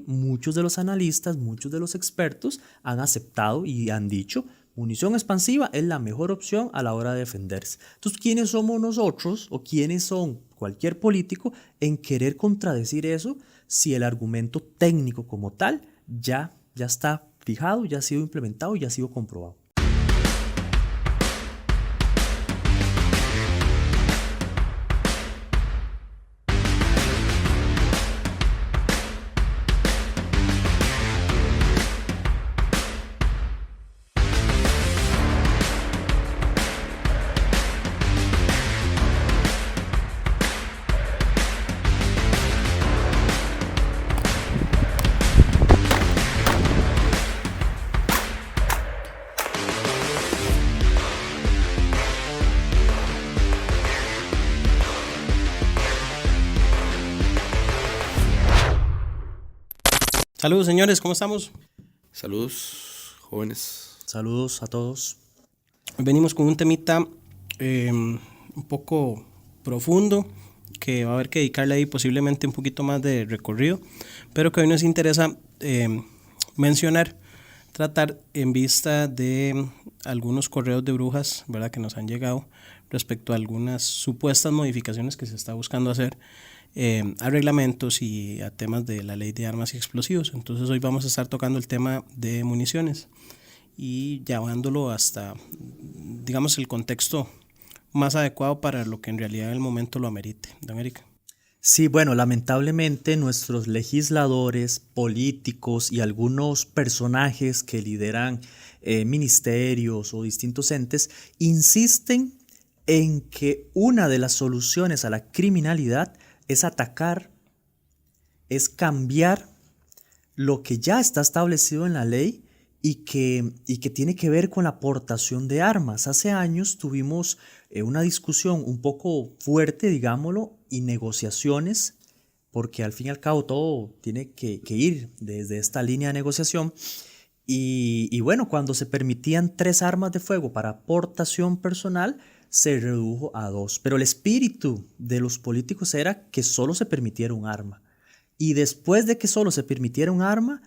muchos de los analistas, muchos de los expertos han aceptado y han dicho, munición expansiva es la mejor opción a la hora de defenderse. Entonces, ¿quiénes somos nosotros o quiénes son cualquier político en querer contradecir eso si el argumento técnico como tal ya está fijado, ya ha sido implementado y ya ha sido comprobado? Saludos señores, ¿cómo estamos? Saludos, jóvenes. Saludos a todos. Venimos con un temita un poco profundo que va a haber que dedicarle ahí posiblemente un poquito más de recorrido, pero que hoy nos interesa mencionar, tratar en vista de algunos correos de brujas, ¿verdad?, que nos han llegado respecto a algunas supuestas modificaciones que se está buscando hacer a reglamentos y a temas de la ley de armas y explosivos. Entonces hoy vamos a estar tocando el tema de municiones y llevándolo hasta, digamos, el contexto más adecuado para lo que en realidad en el momento lo amerite. Don Eric. Sí, bueno, lamentablemente nuestros legisladores, políticos y algunos personajes que lideran ministerios o distintos entes insisten en que una de las soluciones a la criminalidad es atacar, es cambiar lo que ya está establecido en la ley y que tiene que ver con la aportación de armas. Hace años tuvimos una discusión un poco fuerte, digámoslo, y negociaciones, porque al fin y al cabo todo tiene que ir desde esta línea de negociación. Y bueno, cuando se permitían 3 armas de fuego para aportación personal, se redujo a 2. Pero el espíritu de los políticos era que solo se permitiera un arma. Y después de que solo se permitiera un arma,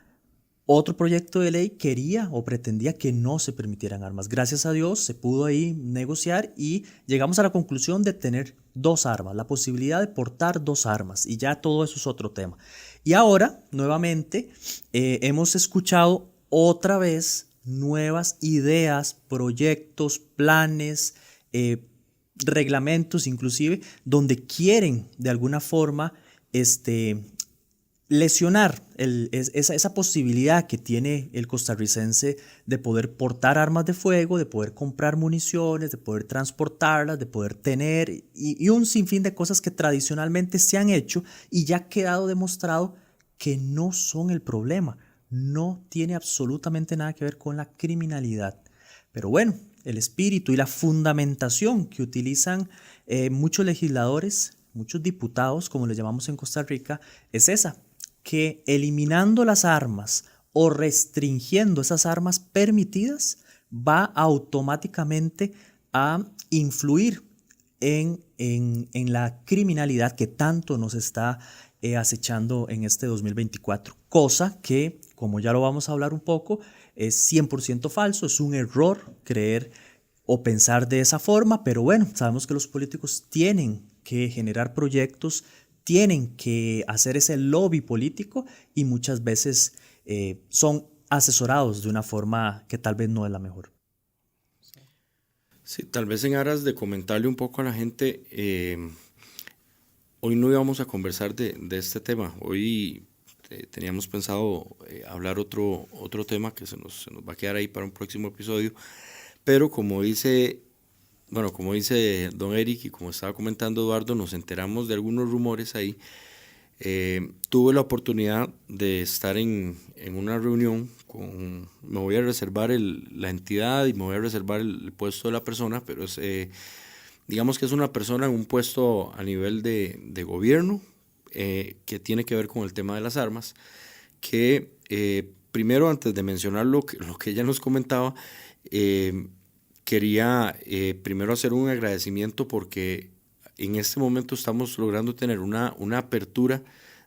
otro proyecto de ley quería o pretendía que no se permitieran armas. Gracias a Dios se pudo ahí negociar y llegamos a la conclusión de tener 2 armas, la posibilidad de portar 2 armas, y ya todo eso es otro tema. Y ahora, nuevamente, hemos escuchado otra vez nuevas ideas, proyectos, planes, reglamentos inclusive, donde quieren de alguna forma lesionar esa posibilidad que tiene el costarricense de poder portar armas de fuego, de poder comprar municiones, de poder transportarlas, de poder tener y un sinfín de cosas que tradicionalmente se han hecho y ya ha quedado demostrado que no son el problema, no tiene absolutamente nada que ver con la criminalidad. Pero bueno, el espíritu y la fundamentación que utilizan muchos legisladores, muchos diputados, como les llamamos en Costa Rica, es esa, que eliminando las armas o restringiendo esas armas permitidas va automáticamente a influir en la criminalidad que tanto nos está acechando en este 2024. Cosa que, como ya lo vamos a hablar un poco, es 100% falso, es un error creer o pensar de esa forma, pero bueno, sabemos que los políticos tienen que generar proyectos, tienen que hacer ese lobby político y muchas veces son asesorados de una forma que tal vez no es la mejor. Sí, tal vez en aras de comentarle un poco a la gente, hoy no íbamos a conversar de este tema. Hoy teníamos pensado hablar otro tema que se nos va a quedar ahí para un próximo episodio, pero como dice don Eric y como estaba comentando Eduardo, nos enteramos de algunos rumores ahí. Tuve la oportunidad de estar en una reunión me voy a reservar la entidad y me voy a reservar el puesto de la persona, pero digamos que es una persona en un puesto a nivel de gobierno que tiene que ver con el tema de las armas, que primero, antes de mencionar lo que ella nos comentaba, quería primero hacer un agradecimiento porque en este momento estamos logrando tener una apertura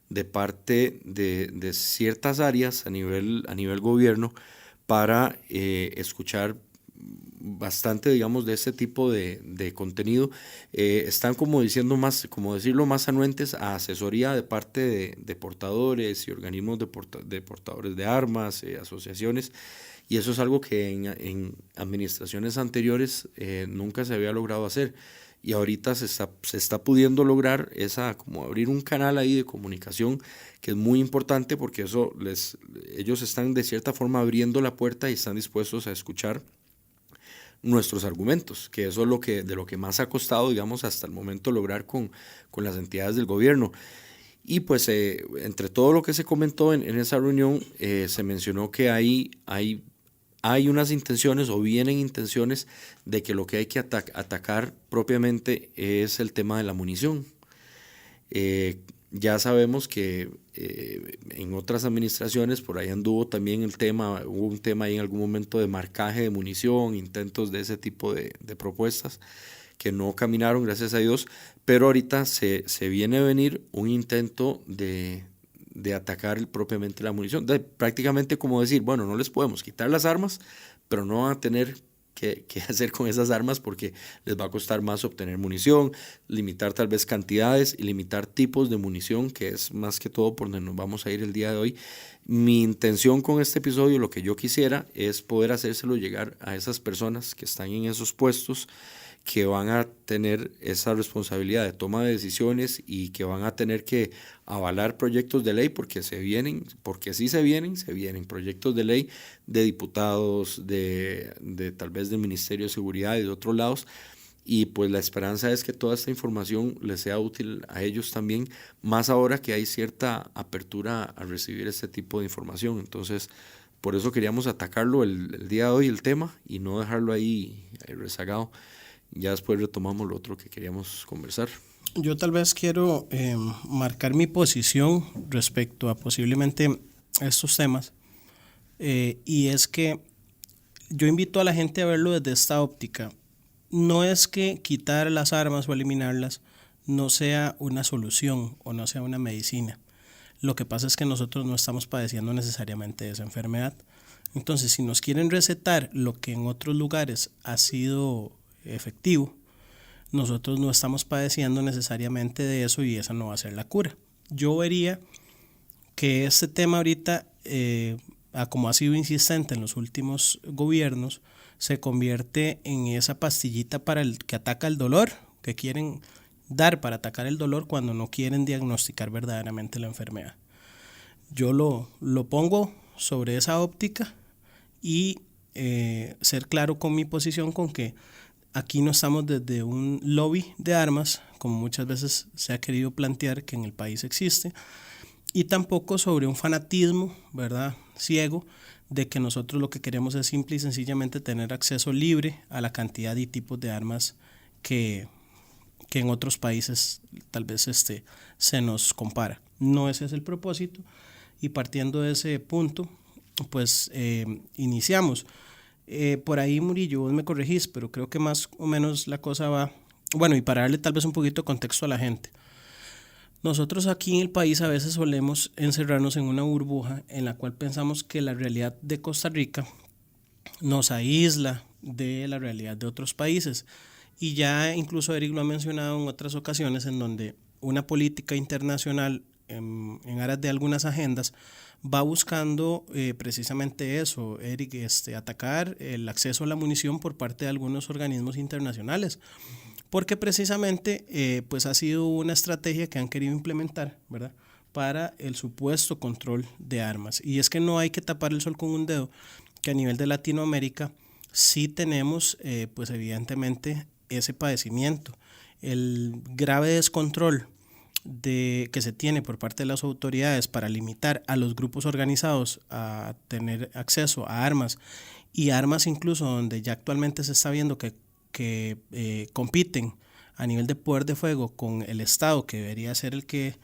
de parte de ciertas áreas a nivel gobierno para escuchar bastante, digamos, de este tipo de contenido. Están como decirlo, más anuentes a asesoría de parte de portadores y organismos de portadores de armas, asociaciones, y eso es algo que en administraciones anteriores nunca se había logrado hacer. Y ahorita se está pudiendo lograr como abrir un canal ahí de comunicación que es muy importante, porque ellos están de cierta forma abriendo la puerta y están dispuestos a escuchar nuestros argumentos, que eso es de lo que más ha costado, digamos, hasta el momento lograr con las entidades del gobierno. Y pues entre todo lo que se comentó en esa reunión, se mencionó que hay unas intenciones, o vienen intenciones, de que lo que hay que atacar propiamente es el tema de la munición. Ya sabemos que en otras administraciones por ahí anduvo también hubo un tema ahí en algún momento de marcaje de munición, intentos de ese tipo de propuestas que no caminaron, gracias a Dios, pero ahorita se viene a venir un intento de atacar propiamente la munición. Prácticamente como decir, bueno, no les podemos quitar las armas, pero no van a tener qué hacer con esas armas, porque les va a costar más obtener munición, limitar tal vez cantidades y limitar tipos de munición, que es más que todo por donde nos vamos a ir el día de hoy. Mi intención con este episodio, lo que yo quisiera, es poder hacérselo llegar a esas personas que están en esos puestos, que van a tener esa responsabilidad de toma de decisiones y que van a tener que avalar proyectos de ley, porque sí se vienen proyectos de ley de diputados, de tal vez del Ministerio de Seguridad y de otros lados, y pues la esperanza es que toda esta información les sea útil a ellos también, más ahora que hay cierta apertura a recibir este tipo de información. Entonces, por eso queríamos atacarlo el día de hoy, el tema, y no dejarlo ahí rezagado. Ya después retomamos lo otro que queríamos conversar. Yo tal vez quiero marcar mi posición respecto a posiblemente estos temas, y es que yo invito a la gente a verlo desde esta óptica. No es que quitar las armas o eliminarlas no sea una solución o no sea una medicina. Lo que pasa es que nosotros no estamos padeciendo necesariamente esa enfermedad. Entonces, si nos quieren recetar lo que en otros lugares ha sido efectivo, nosotros no estamos padeciendo necesariamente de eso, y esa no va a ser la cura. Yo vería que este tema ahorita, como ha sido insistente en los últimos gobiernos, se convierte en esa pastillita para el que ataca el dolor, que quieren dar para atacar el dolor cuando no quieren diagnosticar verdaderamente la enfermedad. Yo lo pongo sobre esa óptica y ser claro con mi posición, con que aquí no estamos desde un lobby de armas, como muchas veces se ha querido plantear que en el país existe, y tampoco sobre un fanatismo, ¿verdad?, ciego, de que nosotros lo que queremos es simple y sencillamente tener acceso libre a la cantidad y tipos de armas que en otros países tal vez se nos compara. No ese es el propósito, y partiendo de ese punto, pues iniciamos. Por ahí, Murillo, vos me corregís, pero creo que más o menos la cosa va... Bueno, y para darle tal vez un poquito de contexto a la gente. Nosotros aquí en el país a veces solemos encerrarnos en una burbuja en la cual pensamos que la realidad de Costa Rica nos aísla de la realidad de otros países. Y ya incluso Eric lo ha mencionado en otras ocasiones, en donde una política internacional en aras de algunas agendas va buscando precisamente eso, Eric, atacar el acceso a la munición por parte de algunos organismos internacionales, porque precisamente pues ha sido una estrategia que han querido implementar, ¿verdad?, para el supuesto control de armas. Y es que no hay que tapar el sol con un dedo, que a nivel de Latinoamérica sí tenemos pues evidentemente ese padecimiento, el grave descontrol que se tiene por parte de las autoridades para limitar a los grupos organizados a tener acceso a armas, y armas incluso donde ya actualmente se está viendo que compiten a nivel de poder de fuego con el Estado, que debería ser el que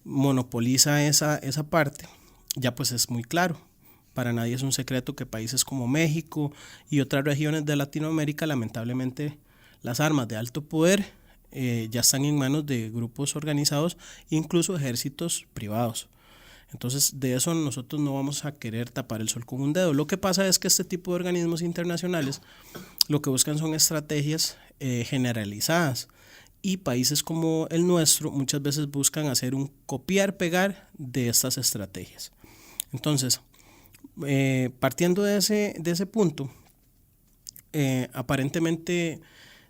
monopoliza esa parte. Ya pues es muy claro, para nadie es un secreto que países como México y otras regiones de Latinoamérica, lamentablemente las armas de alto poder ya están en manos de grupos organizados, incluso ejércitos privados. Entonces, de eso nosotros no vamos a querer tapar el sol con un dedo. Lo que pasa es que este tipo de organismos internacionales lo que buscan son estrategias generalizadas, y países como el nuestro muchas veces buscan hacer un copiar-pegar de estas estrategias. Entonces, partiendo de ese punto, aparentemente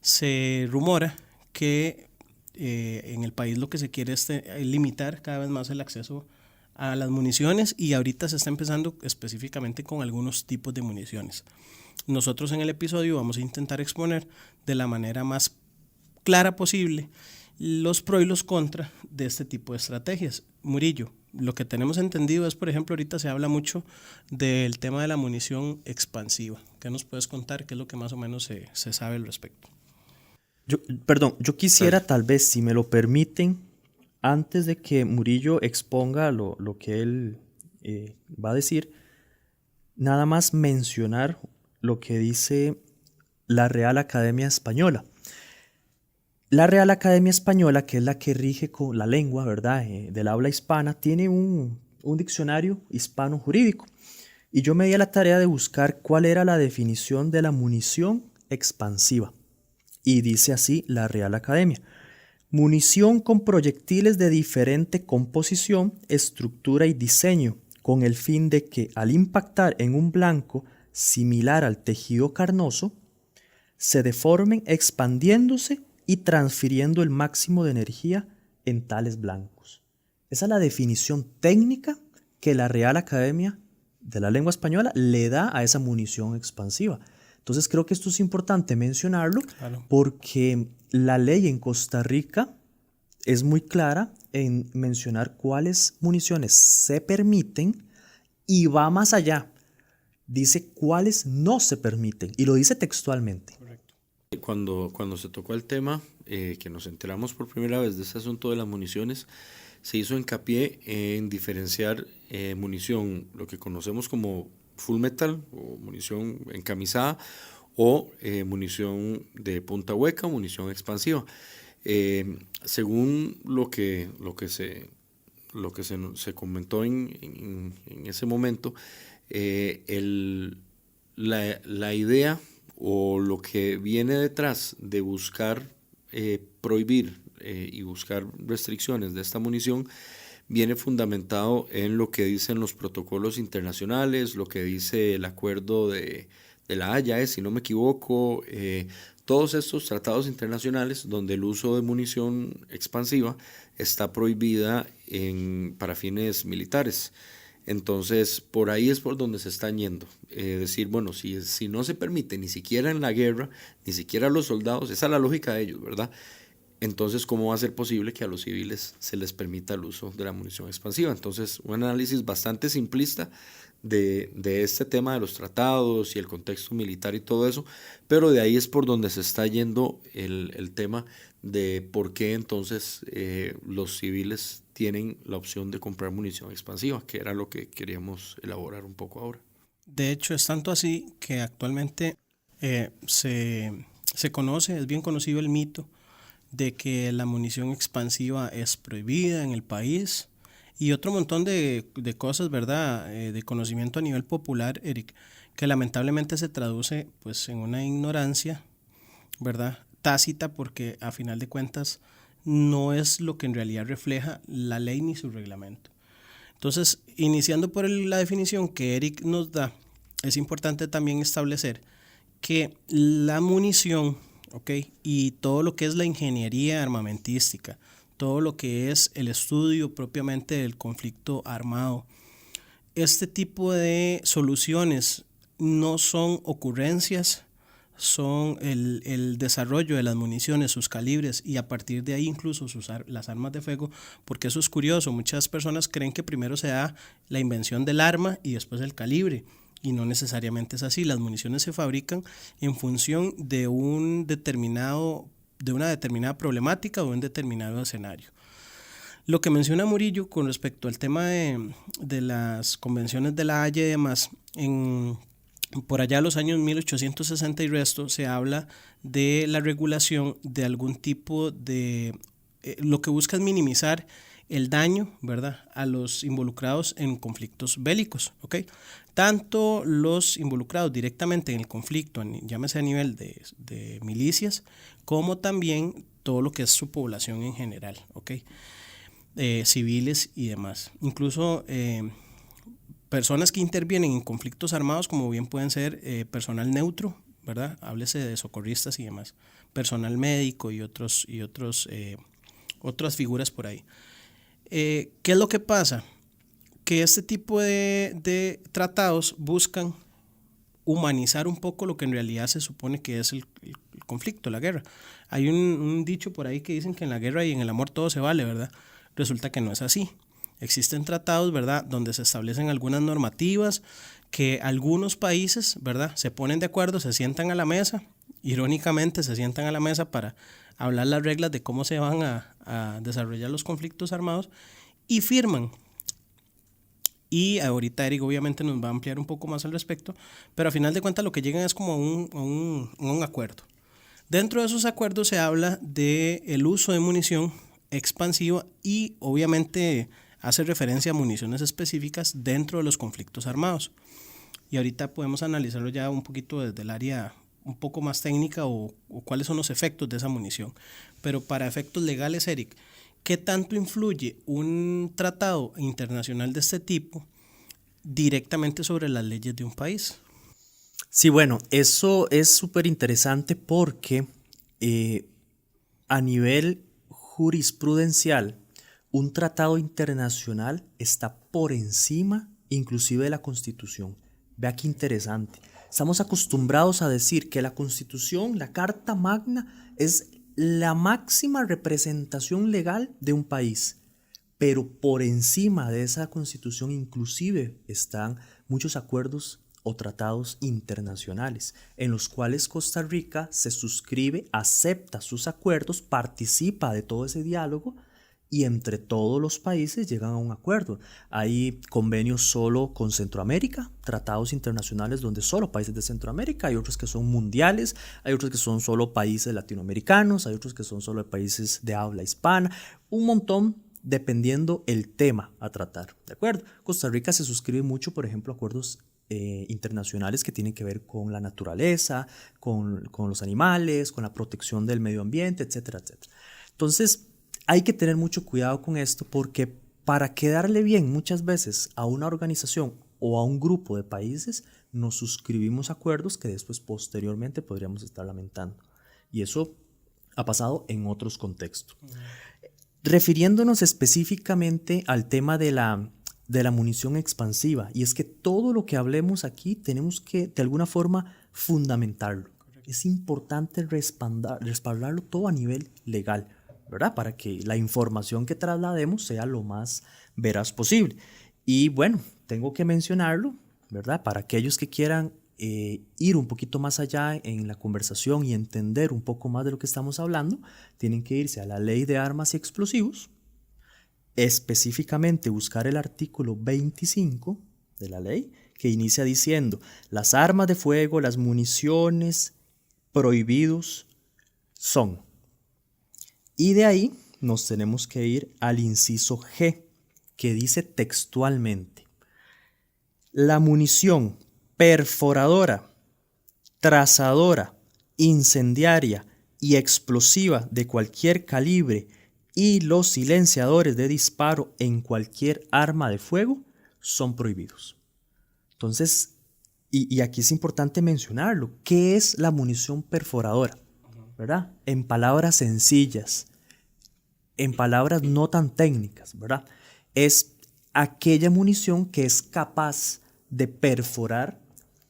se rumora que en el país lo que se quiere es limitar cada vez más el acceso a las municiones, y ahorita se está empezando específicamente con algunos tipos de municiones. Nosotros en el episodio vamos a intentar exponer de la manera más clara posible los pros y los contras de este tipo de estrategias. Murillo, lo que tenemos entendido es, por ejemplo, ahorita se habla mucho del tema de la munición expansiva. ¿Qué nos puedes contar? ¿Qué es lo que más o menos se sabe al respecto? Yo quisiera, tal vez, si me lo permiten, antes de que Murillo exponga lo que él va a decir, nada más mencionar lo que dice la Real Academia Española. La Real Academia Española, que es la que rige con la lengua, ¿verdad?, del habla hispana, tiene un diccionario hispano jurídico. Y yo me di a la tarea de buscar cuál era la definición de la munición expansiva. Y dice así la Real Academia: munición con proyectiles de diferente composición, estructura y diseño, con el fin de que al impactar en un blanco similar al tejido carnoso, se deformen expandiéndose y transfiriendo el máximo de energía en tales blancos. Esa es la definición técnica que la Real Academia de la Lengua Española le da a esa munición expansiva. Entonces creo que esto es importante mencionarlo, claro, porque la ley en Costa Rica es muy clara en mencionar cuáles municiones se permiten y va más allá. Dice cuáles no se permiten y lo dice textualmente. Correcto. Cuando se tocó el tema, que nos enteramos por primera vez de este asunto de las municiones, se hizo hincapié en diferenciar munición, lo que conocemos como full metal o munición encamisada, o munición de punta hueca o munición expansiva. Según lo que se comentó en ese momento, la idea o lo que viene detrás de buscar prohibir y buscar restricciones de esta munición viene fundamentado en lo que dicen los protocolos internacionales, lo que dice el acuerdo de la Haya, si no me equivoco, todos estos tratados internacionales donde el uso de munición expansiva está prohibida para fines militares. Entonces, por ahí es por donde se están yendo. Decir, bueno, si no se permite ni siquiera en la guerra, ni siquiera a los soldados, esa es la lógica de ellos, ¿verdad? Entonces, ¿cómo va a ser posible que a los civiles se les permita el uso de la munición expansiva? Entonces, un análisis bastante simplista de este tema de los tratados y el contexto militar y todo eso, pero de ahí es por donde se está yendo el tema de por qué entonces los civiles tienen la opción de comprar munición expansiva, que era lo que queríamos elaborar un poco ahora. De hecho, es tanto así que actualmente se conoce, es bien conocido el mito de que la munición expansiva es prohibida en el país y otro montón de cosas, ¿verdad? De conocimiento a nivel popular, Eric, que lamentablemente se traduce pues en una ignorancia, ¿verdad?, tácita, porque a final de cuentas no es lo que en realidad refleja la ley ni su reglamento. Entonces, iniciando por la definición que Eric nos da, es importante también establecer que la munición, ¿okay?, y todo lo que es la ingeniería armamentística, todo lo que es el estudio propiamente del conflicto armado, este tipo de soluciones no son ocurrencias, son el desarrollo de las municiones, sus calibres y a partir de ahí incluso las armas de fuego, porque eso es curioso, muchas personas creen que primero se da la invención del arma y después el calibre. Y no necesariamente es así. Las municiones se fabrican en función de una determinada problemática o un determinado escenario. Lo que menciona Murillo con respecto al tema de las convenciones de la Haya y demás, en por allá los años 1860 y resto se habla de la regulación de algún tipo de, lo que busca es minimizar el daño, ¿verdad?, a los involucrados en conflictos bélicos, ¿ok? Tanto los involucrados directamente en el conflicto, llámese a nivel de milicias, como también todo lo que es su población en general, ¿ok? Civiles y demás. Incluso personas que intervienen en conflictos armados, como bien pueden ser personal neutro, ¿verdad? Háblese de socorristas y demás, personal médico y otras figuras por ahí. ¿Qué es lo que pasa? Que este tipo de tratados buscan humanizar un poco lo que en realidad se supone que es el conflicto, la guerra. Hay un dicho por ahí que dicen que en la guerra y en el amor todo se vale, ¿verdad? Resulta que no es así. Existen tratados, ¿verdad?, donde se establecen algunas normativas que algunos países, ¿verdad?, se ponen de acuerdo, se sientan a la mesa, irónicamente se sientan a la mesa para hablar las reglas de cómo se van a desarrollar los conflictos armados y firman. Y ahorita Eric obviamente nos va a ampliar un poco más al respecto, pero a final de cuentas lo que llegan es como un acuerdo. Dentro de esos acuerdos se habla del uso de munición expansiva y obviamente hace referencia a municiones específicas dentro de los conflictos armados. Y ahorita podemos analizarlo ya un poquito desde el área un poco más técnica o cuáles son los efectos de esa munición. Pero para efectos legales, Eric, ¿qué tanto influye un tratado internacional de este tipo directamente sobre las leyes de un país? Sí, bueno, eso es súper interesante porque a nivel jurisprudencial, un tratado internacional está por encima inclusive de la Constitución. Vea qué interesante. Estamos acostumbrados a decir que la Constitución, la Carta Magna, es la máxima representación legal de un país. Pero por encima de esa Constitución inclusive están muchos acuerdos o tratados internacionales en los cuales Costa Rica se suscribe, acepta sus acuerdos, participa de todo ese diálogo y entre todos los países llegan a un acuerdo. Hay convenios solo con Centroamérica, tratados internacionales donde solo países de Centroamérica, hay otros que son mundiales, hay otros que son solo países latinoamericanos, hay otros que son solo países de habla hispana, un montón dependiendo el tema a tratar, ¿de acuerdo? Costa Rica se suscribe mucho, por ejemplo, a acuerdos internacionales que tienen que ver con la naturaleza, con los animales, con la protección del medio ambiente, etcétera, etcétera. Entonces, hay que tener mucho cuidado con esto porque para quedarle bien muchas veces a una organización o a un grupo de países, nos suscribimos acuerdos que después posteriormente podríamos estar lamentando. Y eso ha pasado en otros contextos. Refiriéndonos específicamente al tema de la munición expansiva, y es que todo lo que hablemos aquí tenemos que de alguna forma fundamentarlo. Correcto. Es importante respaldarlo todo a nivel legal, ¿verdad? Para que la información que traslademos sea lo más veraz posible. Y bueno, tengo que mencionarlo, ¿verdad? Para aquellos que quieran ir un poquito más allá en la conversación y entender un poco más de lo que estamos hablando, tienen que irse a la Ley de Armas y Explosivos, específicamente buscar el artículo 25 de la ley, que inicia diciendo: las armas de fuego, las municiones prohibidos son. Y de ahí nos tenemos que ir al inciso G, que dice textualmente: la munición perforadora, trazadora, incendiaria y explosiva de cualquier calibre y los silenciadores de disparo en cualquier arma de fuego son prohibidos. Entonces, y aquí es importante mencionarlo, ¿qué es la munición perforadora? ¿Verdad? En palabras sencillas, en palabras no tan técnicas, ¿verdad? Es aquella munición que es capaz de perforar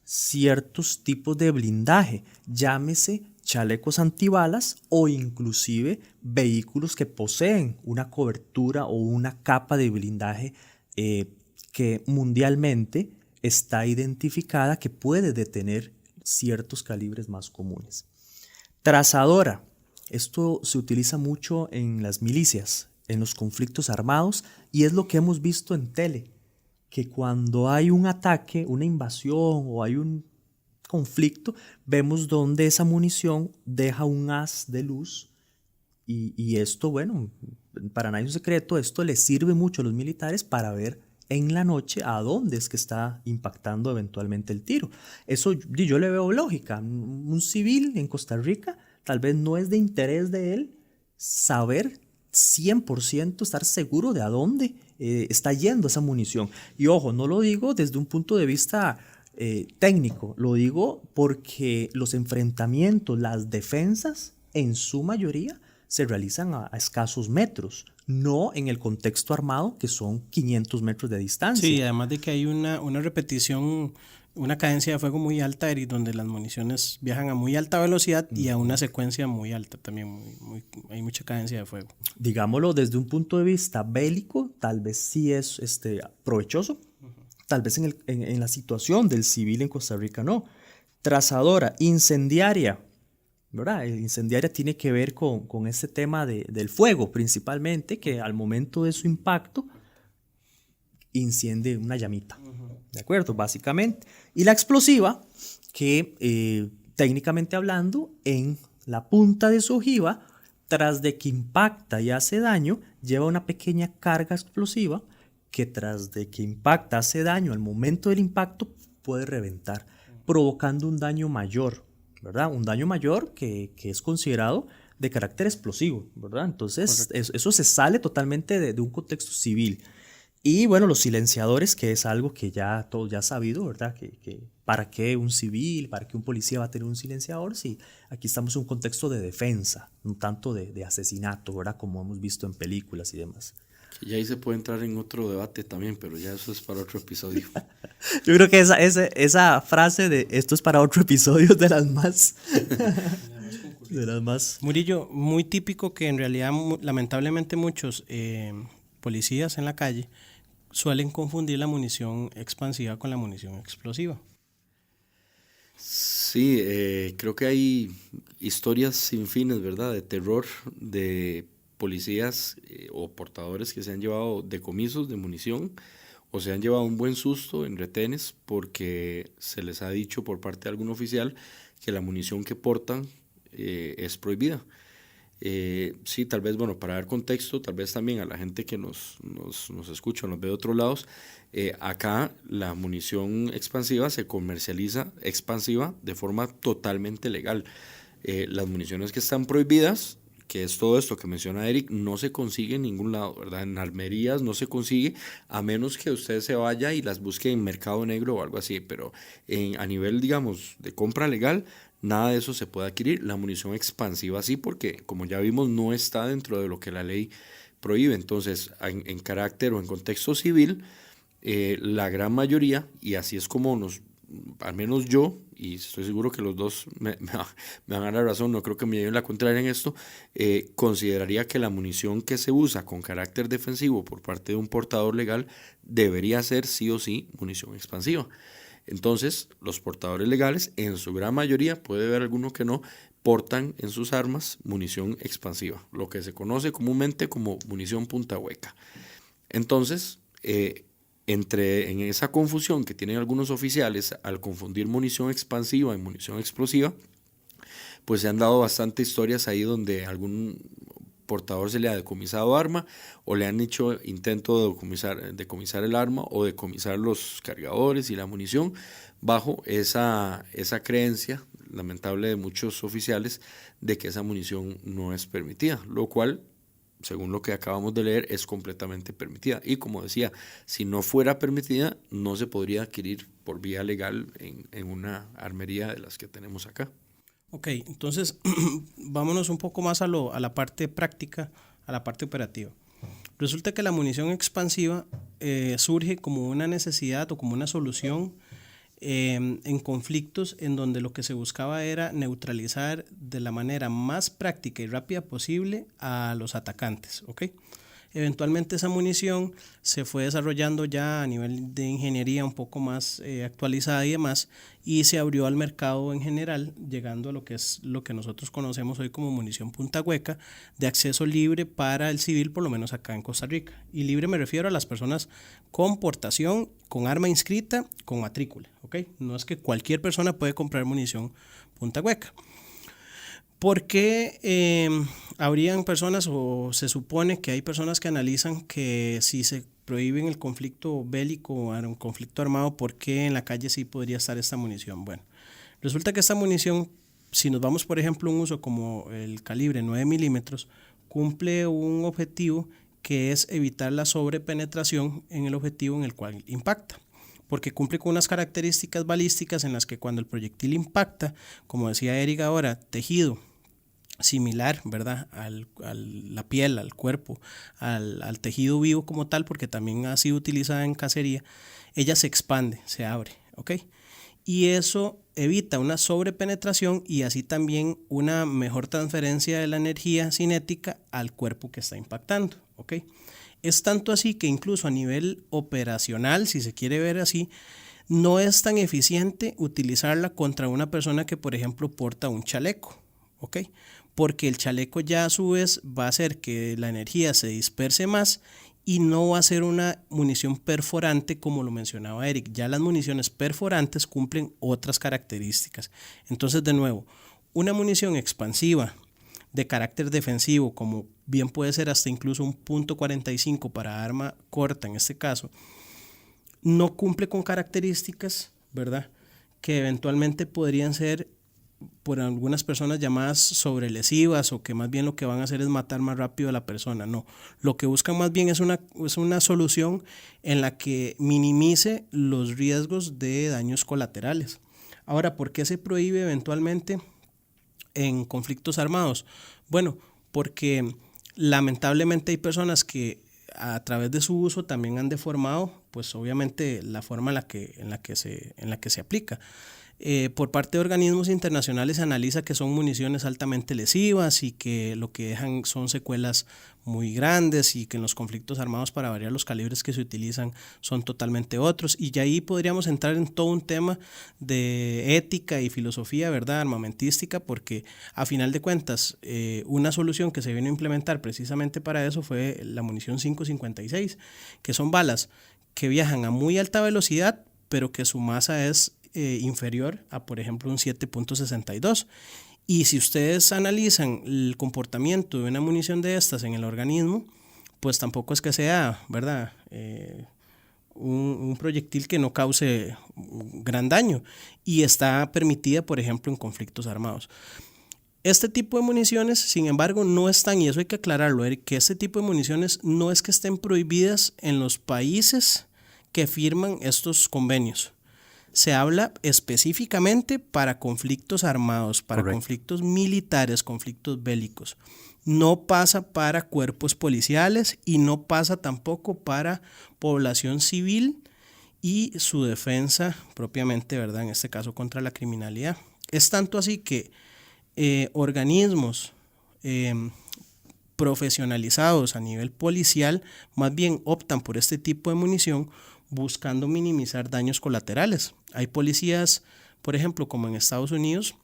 ciertos tipos de blindaje, llámese chalecos antibalas o inclusive vehículos que poseen una cobertura o una capa de blindaje que mundialmente está identificada que puede detener ciertos calibres más comunes. Trazadora. Esto se utiliza mucho en las milicias, en los conflictos armados, y es lo que hemos visto en tele, que cuando hay un ataque, una invasión o hay un conflicto, vemos donde esa munición deja un haz de luz y esto, bueno, para nadie es un secreto, esto les sirve mucho a los militares para ver en la noche a dónde es que está impactando eventualmente el tiro. Eso yo le veo lógica. Un civil en Costa Rica tal vez no es de interés de él saber 100%, estar seguro de a dónde está yendo esa munición. Y ojo, no lo digo desde un punto de vista técnico, lo digo porque los enfrentamientos, las defensas, en su mayoría se realizan a escasos metros, no en el contexto armado, que son 500 metros de distancia. Sí, además de que hay una repetición, una cadencia de fuego muy alta, Eric, donde las municiones viajan a muy alta velocidad y a una secuencia muy alta también, hay mucha cadencia de fuego. Digámoslo desde un punto de vista bélico, tal vez sí es provechoso, tal vez en la situación del civil en Costa Rica no. Trazadora, incendiaria, ¿verdad? Incendiaria tiene que ver con ese tema del fuego principalmente, que al momento de su impacto enciende una llamita, ¿de acuerdo? Básicamente. Y la explosiva, que técnicamente hablando, en la punta de su ojiva, tras de que impacta y hace daño, lleva una pequeña carga explosiva que tras de que impacta, hace daño al momento del impacto, puede reventar, provocando un daño mayor, ¿verdad? Un daño mayor que es considerado de carácter explosivo, ¿verdad? Entonces, eso se sale totalmente de un contexto civil. Y bueno, los silenciadores, que es algo que ya todos ya sabido, ¿verdad? Que ¿para qué un civil, para qué un policía va a tener un silenciador? Si aquí estamos en un contexto de defensa, no tanto de asesinato, ¿verdad? Como hemos visto en películas y demás. Y ahí se puede entrar en otro debate también, pero ya eso es para otro episodio. Yo creo que esa frase de esto es para otro episodio de las más... de las más... Murillo, muy típico que en realidad lamentablemente muchos policías en la calle suelen confundir la munición expansiva con la munición explosiva. Sí, creo que hay historias sin fines, ¿verdad? De terror, de policías o portadores que se han llevado decomisos de munición o se han llevado un buen susto en retenes porque se les ha dicho por parte de algún oficial que la munición que portan es prohibida. Sí, tal vez, bueno, para dar contexto, tal vez también a la gente que nos escucha o nos ve de otros lados, acá la munición expansiva se comercializa expansiva de forma totalmente legal. Las municiones que están prohibidas, que es todo esto que menciona Eric, no se consigue en ningún lado, ¿verdad? En armerías no se consigue, a menos que usted se vaya y las busque en mercado negro o algo así, pero a nivel, digamos, de compra legal, nada de eso se puede adquirir. La munición expansiva sí, porque como ya vimos, no está dentro de lo que la ley prohíbe. Entonces, en carácter o en contexto civil, la gran mayoría, y así es como al menos yo, y estoy seguro que los dos me van a dar la razón, no creo que me lleven la contraria en esto, consideraría que la munición que se usa con carácter defensivo por parte de un portador legal debería ser sí o sí munición expansiva. Entonces, los portadores legales, en su gran mayoría, puede haber alguno que no, portan en sus armas munición expansiva, lo que se conoce comúnmente como munición punta hueca. Entonces, en esa confusión que tienen algunos oficiales al confundir munición expansiva y munición explosiva, pues se han dado bastantes historias ahí donde algún portador se le ha decomisado arma o le han hecho intento de decomisar el arma o decomisar los cargadores y la munición bajo esa creencia lamentable de muchos oficiales de que esa munición no es permitida, lo cual, según lo que acabamos de leer, es completamente permitida. Y como decía, si no fuera permitida, no se podría adquirir por vía legal en una armería de las que tenemos acá. Ok, entonces vámonos un poco más a la parte práctica, a la parte operativa. Resulta que la munición expansiva surge como una necesidad o como una solución en conflictos en donde lo que se buscaba era neutralizar de la manera más práctica y rápida posible a los atacantes, ¿ok? Eventualmente esa munición se fue desarrollando ya a nivel de ingeniería un poco más actualizada y demás, y se abrió al mercado en general, llegando a lo que es lo que nosotros conocemos hoy como munición punta hueca, de acceso libre para el civil, por lo menos acá en Costa Rica. Y libre me refiero a las personas con portación, con arma inscrita, con matrícula, ¿ok? No es que cualquier persona puede comprar munición punta hueca. ¿Por qué habrían personas, o se supone que hay personas que analizan que si se prohíben el conflicto bélico o un conflicto armado, ¿por qué en la calle sí podría estar esta munición? Bueno, resulta que esta munición, si nos vamos por ejemplo a un uso como el calibre 9 milímetros, cumple un objetivo que es evitar la sobrepenetración en el objetivo en el cual impacta, porque cumple con unas características balísticas en las que cuando el proyectil impacta, como decía Eric ahora, tejido similar, ¿verdad? A la piel, al cuerpo, al tejido vivo como tal, porque también ha sido utilizada en cacería, ella se expande, se abre, ¿ok? Y eso evita una sobrepenetración y así también una mejor transferencia de la energía cinética al cuerpo que está impactando, ¿ok? Es tanto así que incluso a nivel operacional, si se quiere ver así, no es tan eficiente utilizarla contra una persona que, por ejemplo, porta un chaleco, ¿ok? Porque el chaleco ya a su vez va a hacer que la energía se disperse más y no va a ser una munición perforante como lo mencionaba Eric. Ya las municiones perforantes cumplen otras características. Entonces, de nuevo, una munición expansiva de carácter defensivo, como bien puede ser hasta incluso un .45 para arma corta en este caso, no cumple con características, ¿verdad?, que eventualmente podrían ser por algunas personas llamadas sobrelesivas o que más bien lo que van a hacer es matar más rápido a la persona. No, lo que buscan más bien es una solución en la que minimice los riesgos de daños colaterales. Ahora, ¿por qué se prohíbe eventualmente en conflictos armados? Bueno, porque lamentablemente hay personas que a través de su uso también han deformado, pues obviamente la forma en la que se aplica. Por parte de organismos internacionales se analiza que son municiones altamente lesivas y que lo que dejan son secuelas muy grandes y que en los conflictos armados, para variar, los calibres que se utilizan son totalmente otros, y ya ahí podríamos entrar en todo un tema de ética y filosofía, ¿verdad?, armamentística, porque a final de cuentas una solución que se vino a implementar precisamente para eso fue la munición 5.56, que son balas que viajan a muy alta velocidad pero que su masa es inferior a, por ejemplo, un 7.62. Y si ustedes analizan el comportamiento de una munición de estas en el organismo, pues tampoco es que sea, ¿verdad?, un proyectil que no cause gran daño, y está permitida, por ejemplo, en conflictos armados. Este tipo de municiones, sin embargo, no están, y eso hay que aclararlo, Eric, que este tipo de municiones no es que estén prohibidas en los países que firman estos convenios. Se habla específicamente para conflictos armados, para Correcto. Conflictos militares, conflictos bélicos. No pasa para cuerpos policiales y no pasa tampoco para población civil y su defensa propiamente, ¿verdad?, en este caso contra la criminalidad. Es tanto así que organismos profesionalizados a nivel policial más bien optan por este tipo de munición, buscando minimizar daños colaterales. Hay policías, por ejemplo, como en Estados Unidos,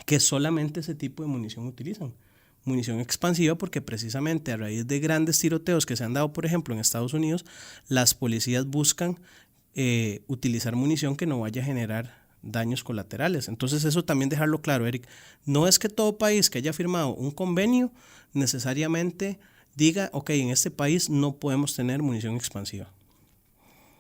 que solamente ese tipo de munición utilizan. Munición expansiva, porque precisamente a raíz de grandes tiroteos que se han dado, por ejemplo, en Estados Unidos, las policías buscan utilizar munición que no vaya a generar daños colaterales. Entonces, eso también dejarlo claro, Eric. No es que todo país que haya firmado un convenio necesariamente diga, ok, en este país no podemos tener munición expansiva.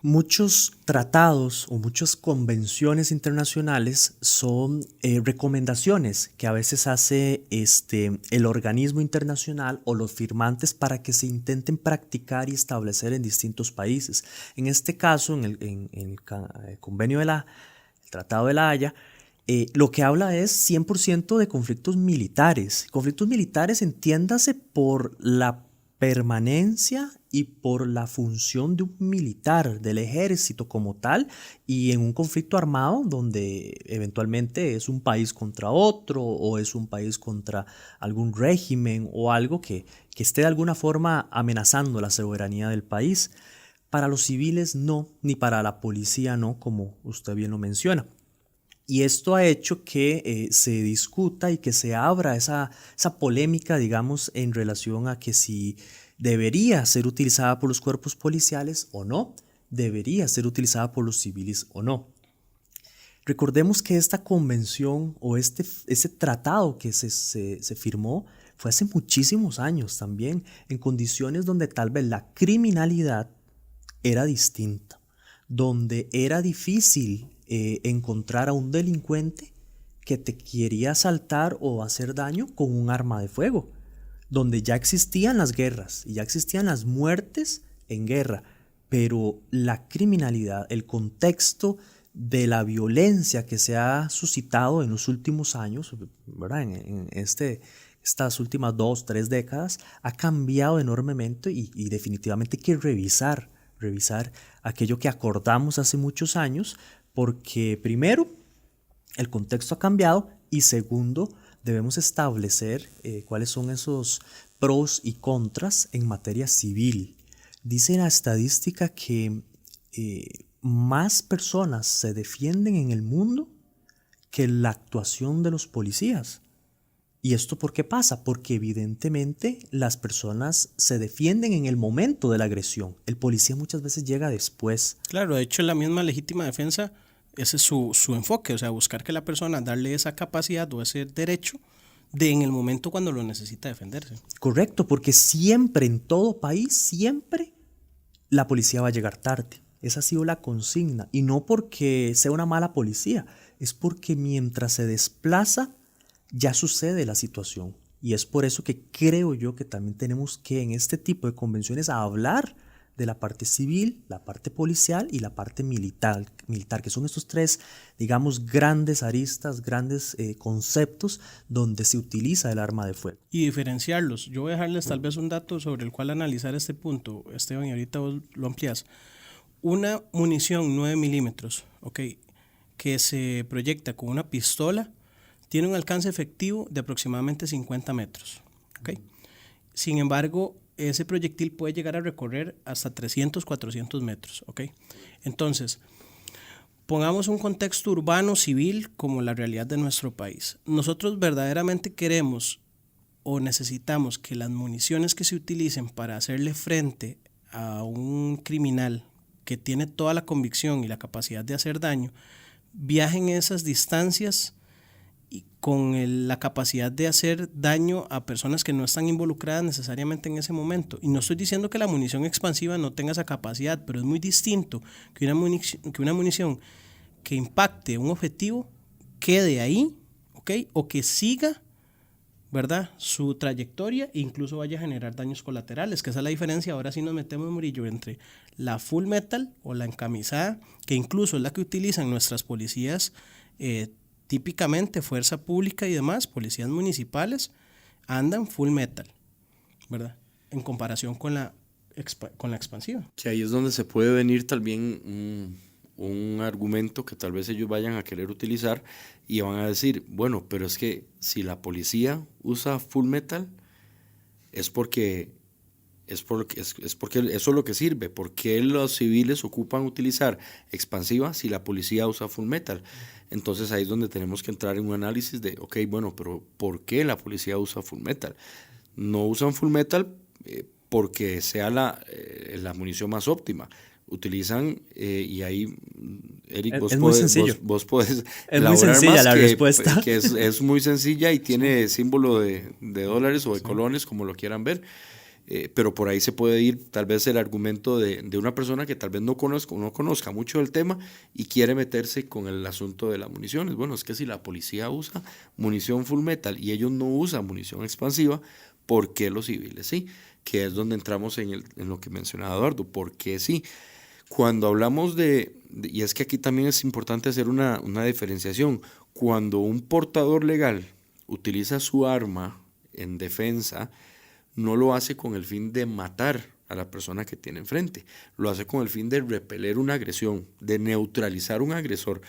Muchos tratados o muchas convenciones internacionales son recomendaciones que a veces hace el organismo internacional o los firmantes para que se intenten practicar y establecer en distintos países. En este caso, en el convenio el Tratado de la Haya, lo que habla es 100% de conflictos militares. Conflictos militares, entiéndase por la permanencia y por la función de un militar del ejército como tal, y en un conflicto armado donde eventualmente es un país contra otro o es un país contra algún régimen o algo que esté de alguna forma amenazando la soberanía del país. Para los civiles no, ni para la policía no, como usted bien lo menciona. Y esto ha hecho que se discuta y que se abra esa polémica, digamos, en relación a que si debería ser utilizada por los cuerpos policiales o no, debería ser utilizada por los civiles o no. Recordemos que esta convención o ese tratado que se firmó fue hace muchísimos años también, en condiciones donde tal vez la criminalidad era distinta, donde era difícil encontrar a un delincuente que te quería asaltar o hacer daño con un arma de fuego, donde ya existían las guerras y ya existían las muertes en guerra, pero la criminalidad, el contexto de la violencia que se ha suscitado en los últimos años, ¿verdad? En estas últimas 2, 3 décadas, ha cambiado enormemente y definitivamente hay que revisar aquello que acordamos hace muchos años, porque primero, el contexto ha cambiado y segundo, debemos establecer cuáles son esos pros y contras en materia civil. Dice la estadística que más personas se defienden en el mundo que la actuación de los policías. ¿Y esto por qué pasa? Porque evidentemente las personas se defienden en el momento de la agresión. El policía muchas veces llega después. Claro, de hecho la misma legítima defensa, ese es su enfoque, o sea, buscar que la persona, darle esa capacidad o ese derecho de en el momento cuando lo necesita defenderse. Correcto, porque siempre, en todo país, siempre la policía va a llegar tarde. Esa ha sido la consigna. Y no porque sea una mala policía, es porque mientras se desplaza, ya sucede la situación. Y es por eso que creo yo que también tenemos que en este tipo de convenciones hablar de la parte civil, la parte policial y la parte militar, que son estos tres, digamos, grandes aristas, grandes conceptos donde se utiliza el arma de fuego. Y diferenciarlos. Yo voy a dejarles tal vez un dato sobre el cual analizar este punto, Esteban, y ahorita vos lo ampliás. Una munición 9 milímetros, ¿okay?, que se proyecta con una pistola, tiene un alcance efectivo de aproximadamente 50 metros. ¿Okay? Sin embargo, ese proyectil puede llegar a recorrer hasta 300, 400 metros. ¿Okay? Entonces, pongamos un contexto urbano civil como la realidad de nuestro país. Nosotros verdaderamente queremos o necesitamos que las municiones que se utilicen para hacerle frente a un criminal que tiene toda la convicción y la capacidad de hacer daño, viajen esas distancias y con la capacidad de hacer daño a personas que no están involucradas necesariamente en ese momento. Y no estoy diciendo que la munición expansiva no tenga esa capacidad, pero es muy distinto que una munición que impacte un objetivo quede ahí, ¿okay?, o que siga, ¿verdad?, su trayectoria e incluso vaya a generar daños colaterales, que esa es la diferencia. Ahora sí nos metemos, Murillo, entre la full metal o la encamisada, que incluso es la que utilizan nuestras policías, típicamente fuerza pública y demás, policías municipales, andan full metal, ¿verdad?, en comparación con la expansiva. Que ahí es donde se puede venir también un argumento que tal vez ellos vayan a querer utilizar y van a decir, bueno, pero es que si la policía usa full metal es porque eso es lo que sirve. ¿Por qué los civiles ocupan utilizar expansiva si la policía usa full metal? Entonces ahí es donde tenemos que entrar en un análisis de, ok, bueno, pero ¿por qué la policía usa full metal? No usan full metal porque sea la munición más óptima. Utilizan, y ahí, Eric, vos podés elaborar muy sencilla más, la respuesta. Que es muy sencilla y tiene símbolo de dólares o de colones, como lo quieran ver. Pero por ahí se puede ir tal vez el argumento de una persona que tal vez no conozca mucho del tema y quiere meterse con el asunto de las municiones. Bueno, es que si la policía usa munición full metal y ellos no usan munición expansiva, ¿por qué los civiles sí? Que es donde entramos en lo que mencionaba Eduardo, ¿por qué sí? Cuando hablamos y es que aquí también es importante hacer una diferenciación, cuando un portador legal utiliza su arma en defensa, no lo hace con el fin de matar a la persona que tiene enfrente. Lo hace con el fin de repeler una agresión, de neutralizar un agresor.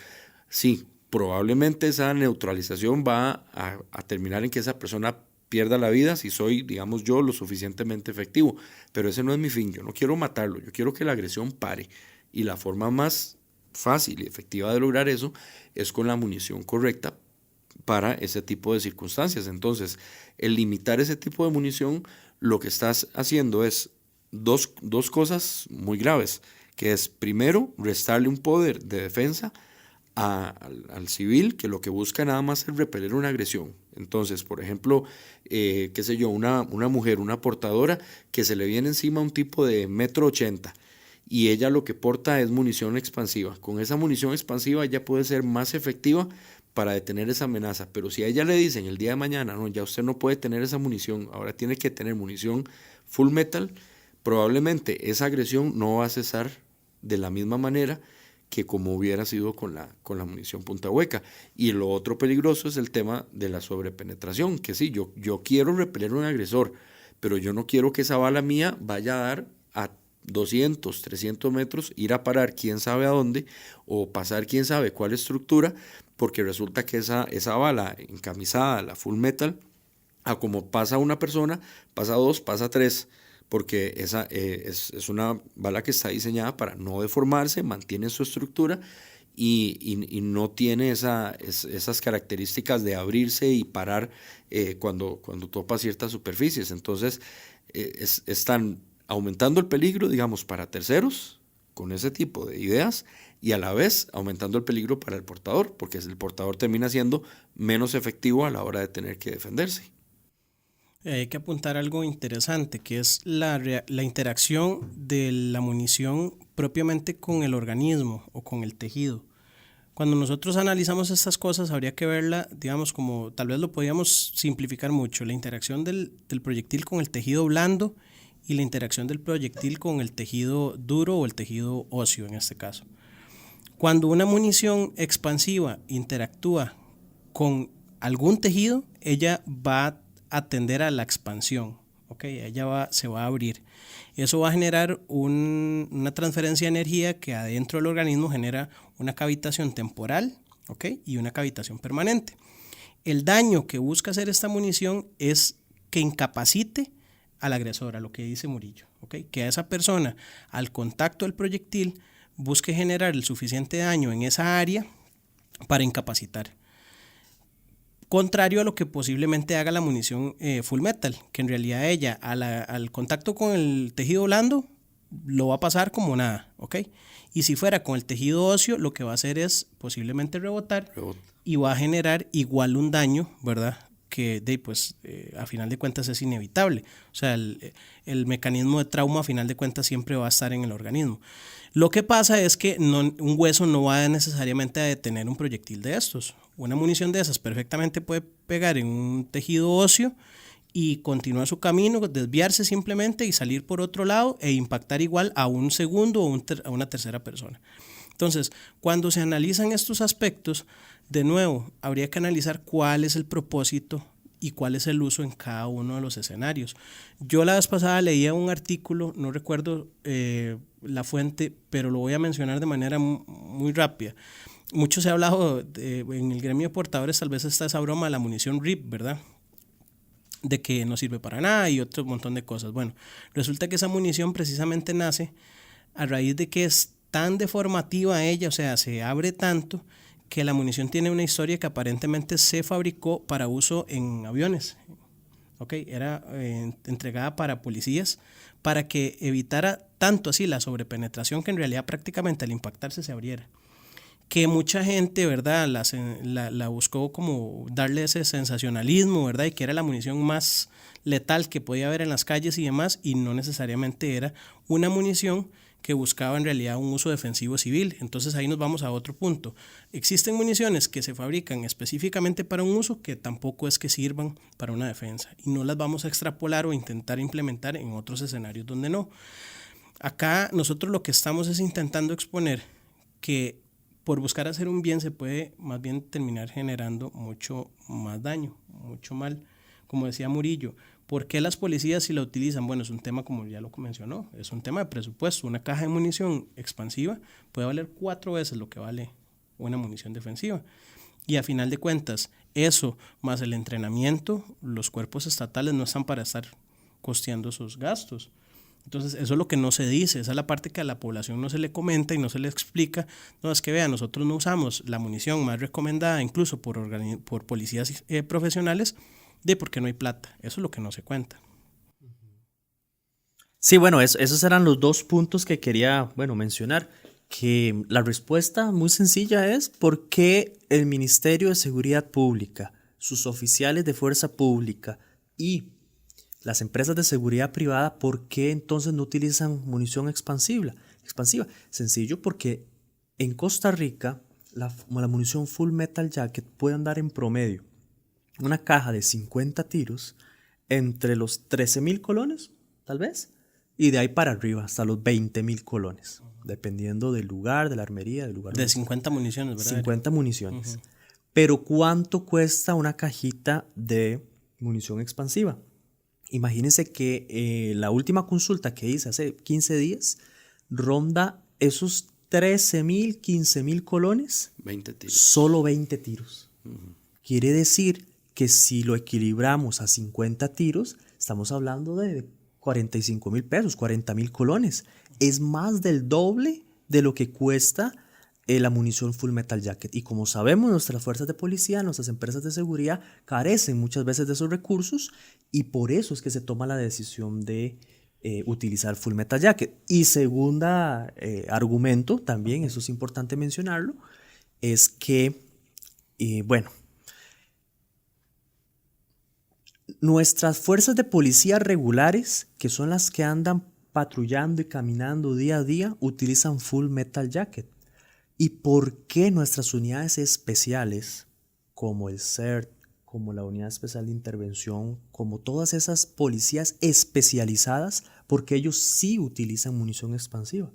Sí, probablemente esa neutralización va a terminar en que esa persona pierda la vida si soy, digamos yo, lo suficientemente efectivo. Pero ese no es mi fin. Yo no quiero matarlo. Yo quiero que la agresión pare. Y la forma más fácil y efectiva de lograr eso es con la munición correcta para ese tipo de circunstancias. Entonces, el limitar ese tipo de munición, lo que estás haciendo es dos cosas muy graves, que es, primero, restarle un poder de defensa al civil, que lo que busca nada más es repeler una agresión. Entonces, por ejemplo, qué sé yo, una mujer, una portadora, que se le viene encima un tipo de 1,80 m, y ella lo que porta es munición expansiva. Con esa munición expansiva ella puede ser más efectiva para detener esa amenaza, pero si a ella le dicen el día de mañana, no, ya usted no puede tener esa munición, ahora tiene que tener munición full metal, probablemente esa agresión no va a cesar de la misma manera que como hubiera sido con la munición punta hueca. Y lo otro peligroso es el tema de la sobrepenetración, que sí, yo quiero repeler un agresor, pero yo no quiero que esa bala mía vaya a dar a 200, 300 metros, ir a parar quién sabe a dónde, o pasar quién sabe cuál estructura, porque resulta que esa bala encamisada, la full metal, a como pasa una persona, pasa dos, pasa tres, porque esa es una bala que está diseñada para no deformarse, mantiene su estructura y no tiene esas características de abrirse y parar cuando topa ciertas superficies. Entonces, están aumentando el peligro, digamos, para terceros con ese tipo de ideas, y a la vez aumentando el peligro para el portador, porque el portador termina siendo menos efectivo a la hora de tener que defenderse. Hay que apuntar algo interesante, que es la interacción de la munición propiamente con el organismo o con el tejido. Cuando nosotros analizamos estas cosas, habría que verla, digamos, como tal vez lo podríamos simplificar mucho, la interacción del proyectil con el tejido blando y la interacción del proyectil con el tejido duro o el tejido óseo en este caso. Cuando una munición expansiva interactúa con algún tejido, ella va a tender a la expansión, ¿okay? Se va a abrir. Eso va a generar una transferencia de energía que adentro del organismo genera una cavitación temporal, ¿okay? Y una cavitación permanente. El daño que busca hacer esta munición es que incapacite al agresor, a lo que dice Murillo, ¿okay? Que a esa persona, al contacto del proyectil, busque generar el suficiente daño en esa área para incapacitar. Contrario a lo que posiblemente haga la munición full metal, que en realidad ella al contacto con el tejido blando lo va a pasar como nada, ¿ok? Y si fuera con el tejido óseo, lo que va a hacer es posiblemente rebotar y va a generar igual un daño, ¿verdad? Que a final de cuentas es inevitable. O sea, el mecanismo de trauma a final de cuentas siempre va a estar en el organismo. Lo que pasa es que un hueso no va necesariamente a detener un proyectil de estos. Una munición de esas perfectamente puede pegar en un tejido óseo y continuar su camino, desviarse simplemente y salir por otro lado e impactar igual a un segundo o a una tercera persona. Entonces, cuando se analizan estos aspectos, de nuevo, habría que analizar cuál es el propósito y cuál es el uso en cada uno de los escenarios. Yo la vez pasada leía un artículo, no recuerdo la fuente, pero lo voy a mencionar de manera muy rápida. Mucho se ha hablado en el gremio de portadores, tal vez está esa broma de la munición RIP, ¿verdad? De que no sirve para nada y otro montón de cosas. Bueno, resulta que esa munición precisamente nace a raíz de que es tan deformativa ella, o sea, se abre tanto que la munición tiene una historia que aparentemente se fabricó para uso en aviones. Okay, era entregada para policías para que evitara tanto así la sobrepenetración que en realidad prácticamente al impactarse se abriera. Que mucha gente, ¿verdad?, la buscó como darle ese sensacionalismo, ¿verdad?, y que era la munición más letal que podía haber en las calles y demás, y no necesariamente era una munición que buscaba en realidad un uso defensivo civil. Entonces ahí nos vamos a otro punto. Existen municiones que se fabrican específicamente para un uso que tampoco es que sirvan para una defensa, y no las vamos a extrapolar o intentar implementar en otros escenarios donde no. Acá nosotros lo que estamos es intentando exponer que por buscar hacer un bien se puede más bien terminar generando mucho más daño, mucho mal, como decía Murillo, ¿por qué las policías si la utilizan? Bueno, es un tema, como ya lo mencionó, es un tema de presupuesto. Una caja de munición expansiva puede valer 4 veces lo que vale una munición defensiva. Y a final de cuentas, eso más el entrenamiento, los cuerpos estatales no están para estar costeando esos gastos. Entonces, eso es lo que no se dice, esa es la parte que a la población no se le comenta y no se le explica. No, es que vean, nosotros no usamos la munición más recomendada, incluso por policías profesionales, porque no hay plata. Eso es lo que no se cuenta. Sí, bueno, esos eran los 2 puntos que quería, bueno, mencionar. Que la respuesta muy sencilla es por qué el Ministerio de Seguridad Pública, sus oficiales de fuerza pública y las empresas de seguridad privada, ¿por qué entonces no utilizan munición expansiva? Sencillo, porque en Costa Rica la munición Full Metal Jacket puede andar en promedio una caja de 50 tiros entre los 13,000 colones, tal vez, y de ahí para arriba hasta los 20,000 colones, dependiendo del lugar, de la armería, del lugar. De 50 municiones, ¿verdad? 50 municiones. Pero ¿cuánto cuesta una cajita de munición expansiva? Imagínense que la última consulta que hice hace 15 días ronda esos 13,000, 15,000 colones. 20 tiros. Solo 20 tiros. Quiere decir que si lo equilibramos a 50 tiros, estamos hablando de 45,000 pesos, 40,000 colones. Es más del doble de lo que cuesta la munición Full Metal Jacket. Y como sabemos, nuestras fuerzas de policía, nuestras empresas de seguridad carecen muchas veces de esos recursos y por eso es que se toma la decisión de utilizar Full Metal Jacket. Y segunda argumento, también, eso es importante mencionarlo, es que, bueno, nuestras fuerzas de policía regulares, que son las que andan patrullando y caminando día a día, utilizan Full Metal Jacket. ¿Y por qué nuestras unidades especiales, como el CERT, como la Unidad Especial de Intervención, como todas esas policías especializadas, porque ellos sí utilizan munición expansiva?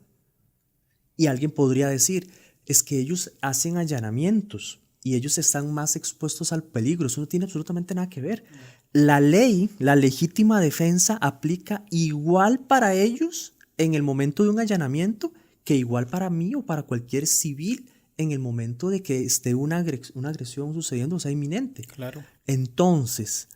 Y alguien podría decir, es que ellos hacen allanamientos y ellos están más expuestos al peligro. Eso no tiene absolutamente nada que ver. La ley, la legítima defensa, aplica igual para ellos en el momento de un allanamiento que igual para mí o para cualquier civil en el momento de que esté una agresión sucediendo, o sea, inminente. Claro. Entonces,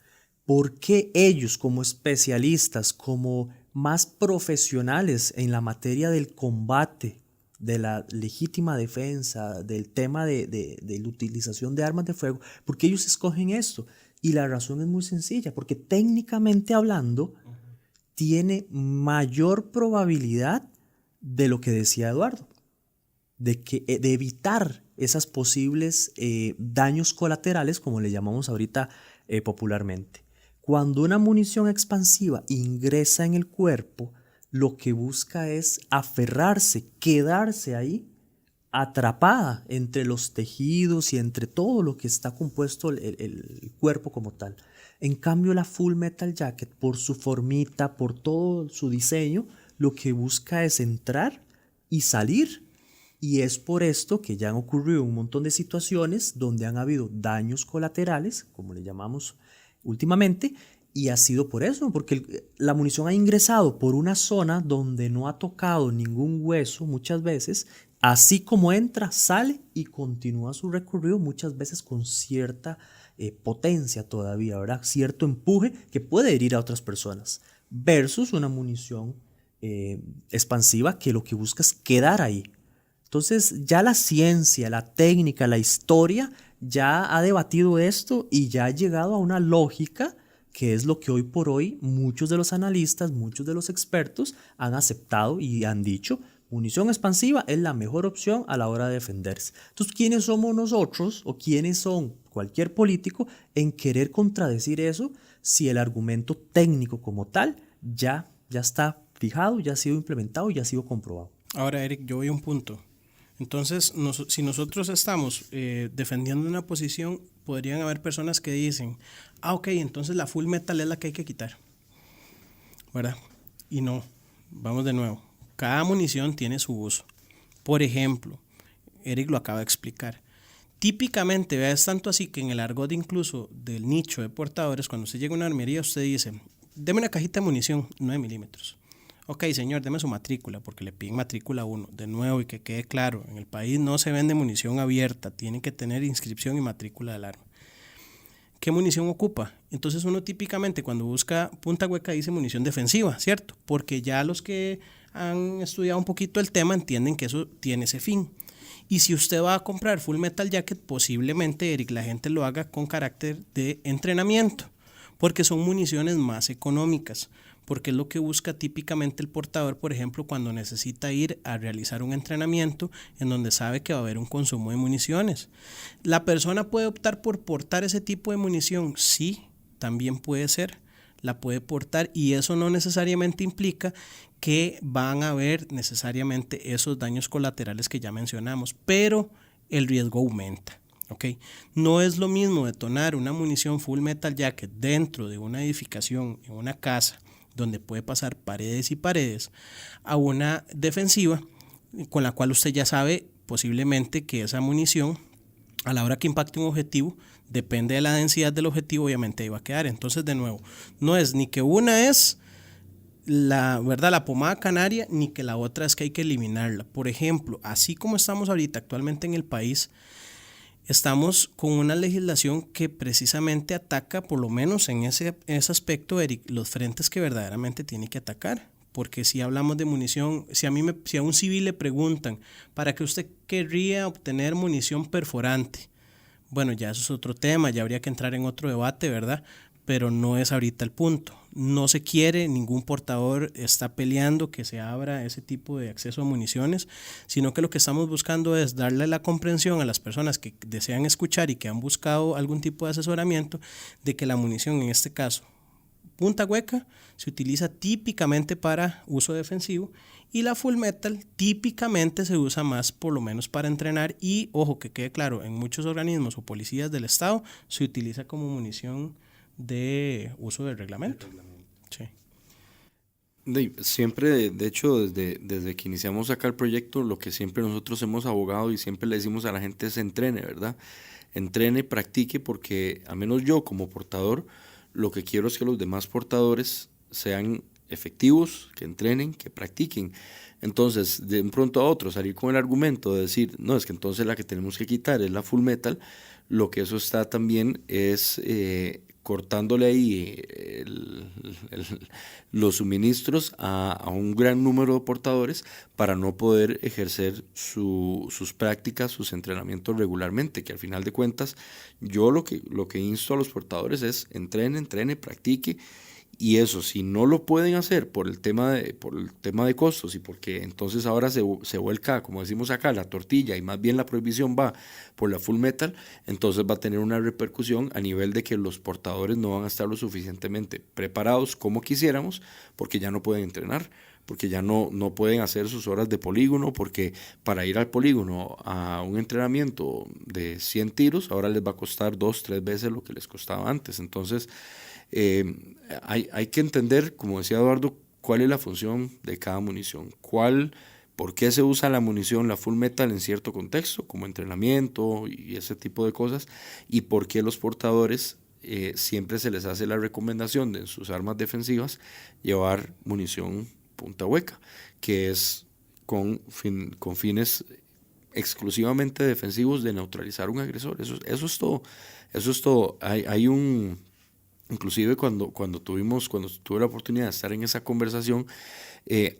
¿por qué ellos como especialistas, como más profesionales en la materia del combate, de la legítima defensa, del tema de la utilización de armas de fuego, por qué ellos escogen esto? Y la razón es muy sencilla, porque técnicamente hablando, tiene mayor probabilidad de lo que decía Eduardo, de evitar esas posibles daños colaterales, como le llamamos ahorita popularmente. Cuando una munición expansiva ingresa en el cuerpo, lo que busca es aferrarse, quedarse ahí, atrapada entre los tejidos y entre todo lo que está compuesto el cuerpo como tal. En cambio, la Full Metal Jacket, por su formita, por todo su diseño, lo que busca es entrar y salir. Y es por esto que ya han ocurrido un montón de situaciones donde han habido daños colaterales, como le llamamos últimamente, y ha sido por eso, porque la munición ha ingresado por una zona donde no ha tocado ningún hueso muchas veces, así como entra, sale y continúa su recorrido muchas veces con cierta potencia todavía, ¿verdad? Cierto empuje que puede herir a otras personas, versus una munición expansiva que lo que busca es quedar ahí. Entonces ya la ciencia, la técnica, la historia ya ha debatido esto y ya ha llegado a una lógica que es lo que hoy por hoy muchos de los analistas, muchos de los expertos han aceptado y han dicho: munición expansiva es la mejor opción a la hora de defenderse. Entonces, ¿quiénes somos nosotros o quiénes son cualquier político en querer contradecir eso si el argumento técnico como tal ya está fijado, ya ha sido implementado y ya ha sido comprobado? Ahora, Eric, yo voy a un punto. Entonces, si nosotros estamos defendiendo una posición, podrían haber personas que dicen: ok, entonces la Full Metal es la que hay que quitar, ¿verdad? Y no, vamos de nuevo. Cada munición tiene su uso. Por ejemplo, Eric lo acaba de explicar, Típicamente, vea, es tanto así que en el argot incluso del nicho de portadores, cuando usted llega a una armería, usted dice, deme una cajita de munición 9 milímetros. Ok, señor, deme su matrícula, porque le piden matrícula 1. De nuevo, y que quede claro, en el país no se vende munición abierta, tiene que tener inscripción y matrícula del arma. ¿Qué munición ocupa? Entonces uno típicamente cuando busca punta hueca dice munición defensiva, ¿cierto? Porque ya los que han estudiado un poquito el tema entienden que eso tiene ese fin. Y si usted va a comprar Full Metal Jacket, posiblemente, Eric, la gente lo haga con carácter de entrenamiento, porque son municiones más económicas, porque es lo que busca típicamente el portador, por ejemplo, cuando necesita ir a realizar un entrenamiento en donde sabe que va a haber un consumo de municiones. ¿La persona puede optar por portar ese tipo de munición? Sí, también puede ser, la puede portar, y eso no necesariamente implica que van a haber necesariamente esos daños colaterales que ya mencionamos, pero el riesgo aumenta. ¿Okay? No es lo mismo detonar una munición Full Metal Jacket dentro de una edificación, en una casa, donde puede pasar paredes y paredes, a una defensiva con la cual usted ya sabe posiblemente que esa munición, a la hora que impacte un objetivo, depende de la densidad del objetivo, obviamente ahí va a quedar. Entonces, de nuevo, no es ni que una es la pomada canaria, ni que la otra es que hay que eliminarla. Por ejemplo, así como estamos ahorita actualmente en el país, estamos con una legislación que precisamente ataca, por lo menos en ese aspecto, Eric, los frentes que verdaderamente tiene que atacar. Porque si hablamos de munición, si a un civil le preguntan, ¿para qué usted querría obtener munición perforante? Bueno, ya eso es otro tema, ya habría que entrar en otro debate, ¿verdad? Pero no es ahorita el punto. No se quiere, ningún portador está peleando que se abra ese tipo de acceso a municiones, sino que lo que estamos buscando es darle la comprensión a las personas que desean escuchar y que han buscado algún tipo de asesoramiento de que la munición, en este caso, punta hueca, se utiliza típicamente para uso defensivo, y la Full Metal típicamente se usa más por lo menos para entrenar, y ojo, que quede claro, en muchos organismos o policías del estado se utiliza como munición de uso del reglamento. Sí. Siempre, de hecho, desde que iniciamos acá el proyecto, lo que siempre nosotros hemos abogado y siempre le decimos a la gente es entrene, ¿verdad? Entrene, practique, porque al menos yo como portador, lo que quiero es que los demás portadores sean efectivos, que entrenen, que practiquen. Entonces, de un pronto a otro, salir con el argumento de decir, no, es que entonces la que tenemos que quitar es la Full Metal, lo que eso está también es cortándole ahí los suministros a un gran número de portadores para no poder ejercer sus prácticas, sus entrenamientos regularmente, que al final de cuentas yo lo que insto a los portadores es entrene, practique. Y eso, si no lo pueden hacer por el tema de costos y porque entonces ahora se vuelca, como decimos acá, la tortilla, y más bien la prohibición va por la Full Metal, entonces va a tener una repercusión a nivel de que los portadores no van a estar lo suficientemente preparados como quisiéramos, porque ya no pueden entrenar, porque ya no pueden hacer sus horas de polígono, porque para ir al polígono a un entrenamiento de 100 tiros, ahora les va a costar 2-3 veces lo que les costaba antes. Entonces, hay que entender, como decía Eduardo, cuál es la función de cada munición, por qué se usa la munición, la Full Metal en cierto contexto, como entrenamiento y ese tipo de cosas, y por qué los portadores siempre se les hace la recomendación de en sus armas defensivas llevar munición punta hueca, que es con fines exclusivamente defensivos de neutralizar un agresor. Eso es todo. Hay un... Inclusive cuando tuve la oportunidad de estar en esa conversación,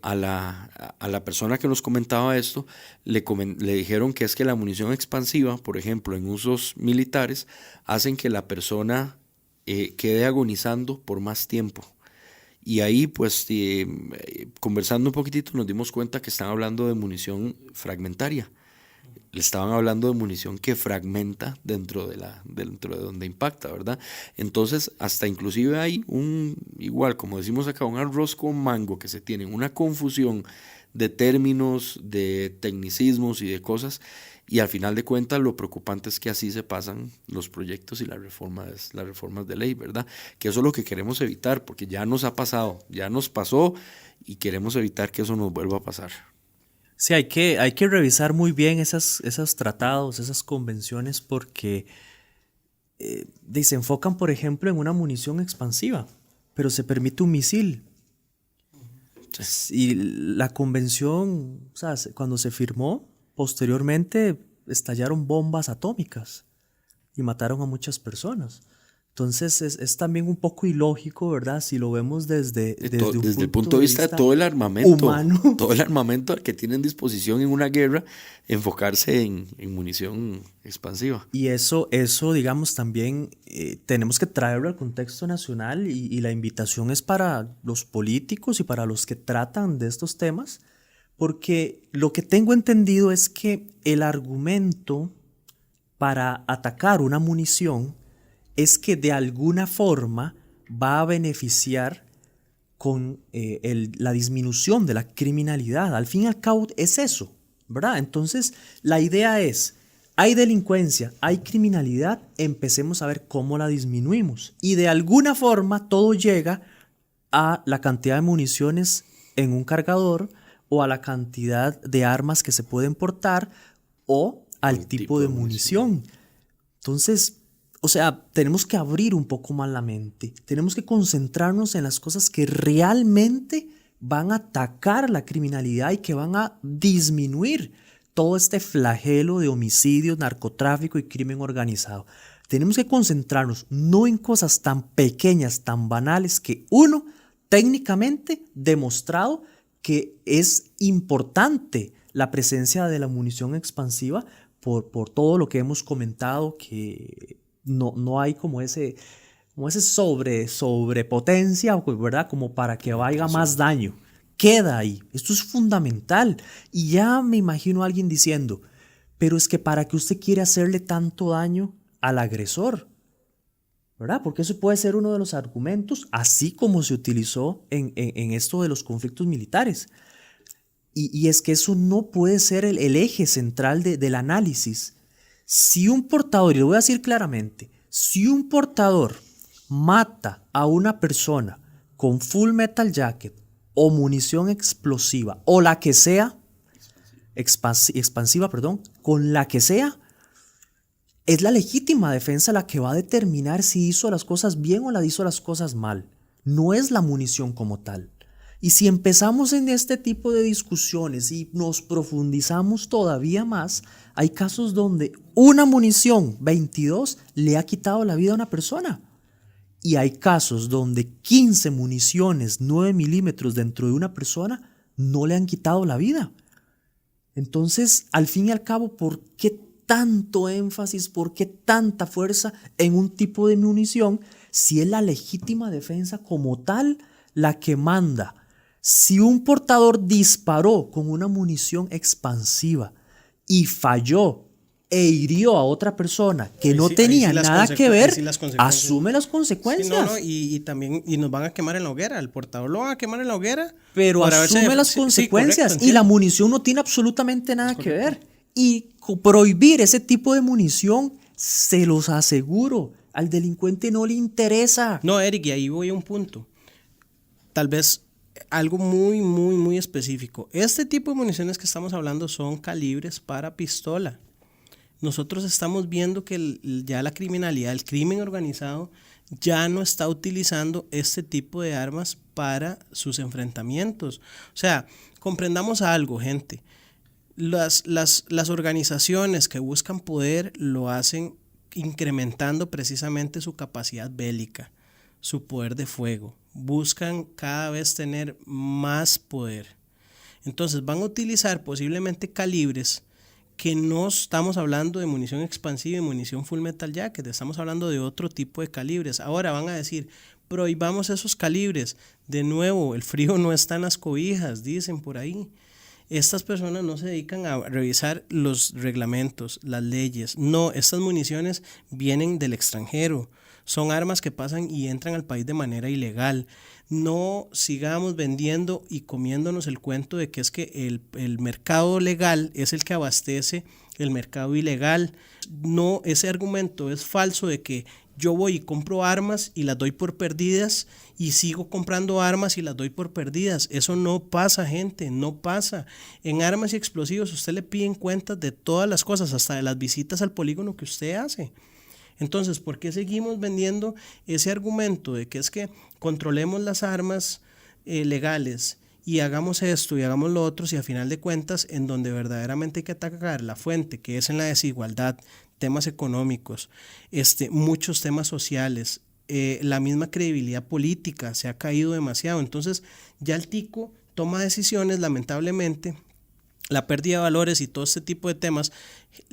a la persona que nos comentaba esto, le dijeron que es que la munición expansiva, por ejemplo, en usos militares, hacen que la persona quede agonizando por más tiempo. Y ahí, pues, conversando un poquitito, nos dimos cuenta que están hablando de munición fragmentaria. Le estaban hablando de munición que fragmenta dentro de donde impacta, ¿verdad? Entonces, hasta inclusive hay igual, como decimos acá, un arroz con mango, que se tiene una confusión de términos, de tecnicismos y de cosas, y al final de cuentas lo preocupante es que así se pasan los proyectos y las reformas de ley, ¿verdad? Que eso es lo que queremos evitar, porque ya nos ha pasado, ya nos pasó, y queremos evitar que eso nos vuelva a pasar. Sí, hay que revisar muy bien esos tratados, esas convenciones, porque se enfocan, por ejemplo, en una munición expansiva, pero se permite un misil. Y la convención, o sea, cuando se firmó, posteriormente estallaron bombas atómicas y mataron a muchas personas. Entonces es también un poco ilógico, ¿verdad? Si lo vemos Desde el punto de vista de todo el armamento, humano. todo el armamento que tiene en disposición en una guerra, enfocarse en munición expansiva. Y eso digamos, también tenemos que traerlo al contexto nacional y la invitación es para los políticos y para los que tratan de estos temas, porque lo que tengo entendido es que el argumento para atacar una munición es que de alguna forma va a beneficiar con la disminución de la criminalidad. Al fin y al cabo es eso, ¿verdad? Entonces la idea es, hay delincuencia, hay criminalidad, empecemos a ver cómo la disminuimos. Y de alguna forma todo llega a la cantidad de municiones en un cargador o a la cantidad de armas que se pueden portar o al tipo de munición. Entonces, o sea, tenemos que abrir un poco más la mente. Tenemos que concentrarnos en las cosas que realmente van a atacar la criminalidad y que van a disminuir todo este flagelo de homicidios, narcotráfico y crimen organizado. Tenemos que concentrarnos no en cosas tan pequeñas, tan banales, que uno, técnicamente demostrado que es importante la presencia de la munición expansiva por todo lo que hemos comentado, que no hay como ese sobrepotencia, ¿verdad? Como para que vaya más daño. Queda ahí. Esto es fundamental. Y ya me imagino a alguien diciendo, pero es que ¿para qué usted quiere hacerle tanto daño al agresor? ¿Verdad? Porque eso puede ser uno de los argumentos, así como se utilizó en esto de los conflictos militares. Y es que eso no puede ser el eje central del análisis. Si un portador, y lo voy a decir claramente, si un portador mata a una persona con full metal jacket o munición explosiva o la que sea, expansiva, con la que sea, es la legítima defensa la que va a determinar si hizo las cosas bien o hizo las cosas mal. No es la munición como tal. Y si empezamos en este tipo de discusiones y nos profundizamos todavía más, hay casos donde una munición 22 le ha quitado la vida a una persona. Y hay casos donde 15 municiones 9 milímetros dentro de una persona no le han quitado la vida. Entonces, al fin y al cabo, ¿por qué tanto énfasis, por qué tanta fuerza en un tipo de munición si es la legítima defensa como tal la que manda? Si un portador disparó con una munición expansiva y falló e hirió a otra persona que no tenía nada que ver, asume las consecuencias. Sí, y también nos van a quemar en la hoguera. El portador lo van a quemar en la hoguera. Pero asume las consecuencias. Correcto, y la munición no tiene absolutamente nada que ver. Y prohibir ese tipo de munición, se los aseguro, al delincuente no le interesa. No, Eric, y ahí voy a un punto. Tal vez algo muy, muy, muy específico. Este tipo de municiones que estamos hablando son calibres para pistola. Nosotros estamos viendo que ya la criminalidad, el crimen organizado, ya no está utilizando este tipo de armas para sus enfrentamientos. O sea, comprendamos algo, gente. Las organizaciones que buscan poder lo hacen incrementando precisamente su capacidad bélica, su poder de fuego. Buscan cada vez tener más poder. Entonces van a utilizar posiblemente calibres que no estamos hablando de munición expansiva y munición full metal jacket, estamos hablando de otro tipo de calibres. Ahora van a decir, prohibamos esos calibres. De nuevo, el frío no está en las cobijas, dicen por ahí. Estas personas no se dedican a revisar los reglamentos, las leyes. No, estas municiones vienen del extranjero. Son armas que pasan y entran al país de manera ilegal. No sigamos vendiendo y comiéndonos el cuento de que es que el mercado legal es el que abastece el mercado ilegal. No, ese argumento es falso de que yo voy y compro armas y las doy por perdidas y sigo comprando armas y las doy por perdidas. Eso no pasa, gente, no pasa. En armas y explosivos usted le piden cuentas de todas las cosas, hasta de las visitas al polígono que usted hace. Entonces, ¿por qué seguimos vendiendo ese argumento de que es que controlemos las armas legales y hagamos esto y hagamos lo otro, si a final de cuentas en donde verdaderamente hay que atacar la fuente, que es en la desigualdad, temas económicos, muchos temas sociales, la misma credibilidad política se ha caído demasiado? Entonces ya el tico toma decisiones, lamentablemente, la pérdida de valores y todo este tipo de temas,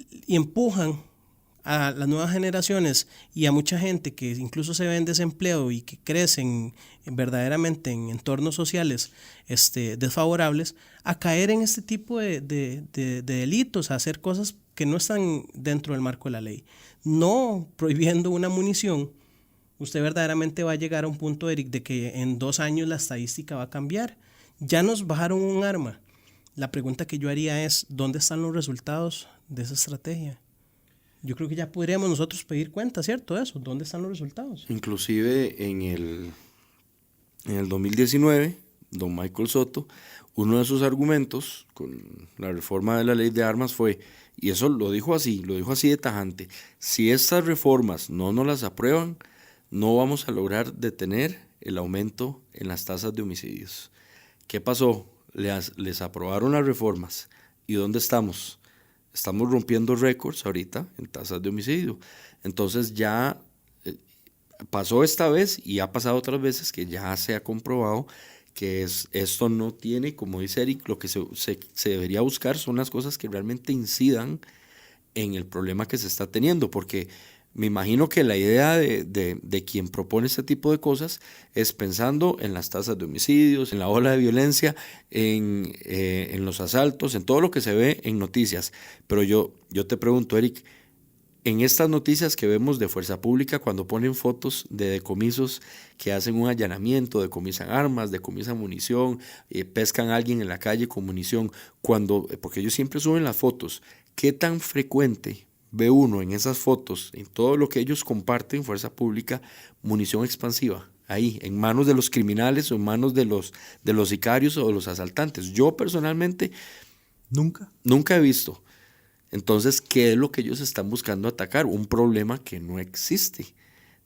y empujan a las nuevas generaciones y a mucha gente que incluso se ve en desempleo y que crecen verdaderamente en entornos sociales desfavorables, a caer en este tipo de delitos, a hacer cosas que no están dentro del marco de la ley. No prohibiendo una munición, usted verdaderamente va a llegar a un punto, Eric, de que en 2 años la estadística va a cambiar. Ya nos bajaron un arma. La pregunta que yo haría es, ¿dónde están los resultados de esa estrategia? Yo creo que ya podríamos nosotros pedir cuenta, ¿cierto? De eso, ¿dónde están los resultados? Inclusive en el 2019, don Michael Soto, uno de sus argumentos con la reforma de la ley de armas fue, y eso lo dijo así de tajante: si estas reformas no nos las aprueban, no vamos a lograr detener el aumento en las tasas de homicidios. ¿Qué pasó? Les aprobaron las reformas. ¿Y dónde estamos? Estamos rompiendo récords ahorita en tasas de homicidio. Entonces ya pasó esta vez y ha pasado otras veces que ya se ha comprobado que esto no tiene, como dice Eric, lo que se debería buscar son las cosas que realmente incidan en el problema que se está teniendo, porque me imagino que la idea de quien propone este tipo de cosas es pensando en las tasas de homicidios, en la ola de violencia, en los asaltos, en todo lo que se ve en noticias. Pero yo te pregunto, Eric, en estas noticias que vemos de Fuerza Pública, cuando ponen fotos de decomisos que hacen un allanamiento, decomisan armas, decomisan munición, pescan a alguien en la calle con munición, porque ellos siempre suben las fotos, ¿qué tan frecuente ve uno en esas fotos, en todo lo que ellos comparten, Fuerza Pública, munición expansiva, ahí, en manos de los criminales o en manos de los sicarios o de los asaltantes? Yo personalmente nunca he visto. Entonces, ¿qué es lo que ellos están buscando atacar? Un problema que no existe.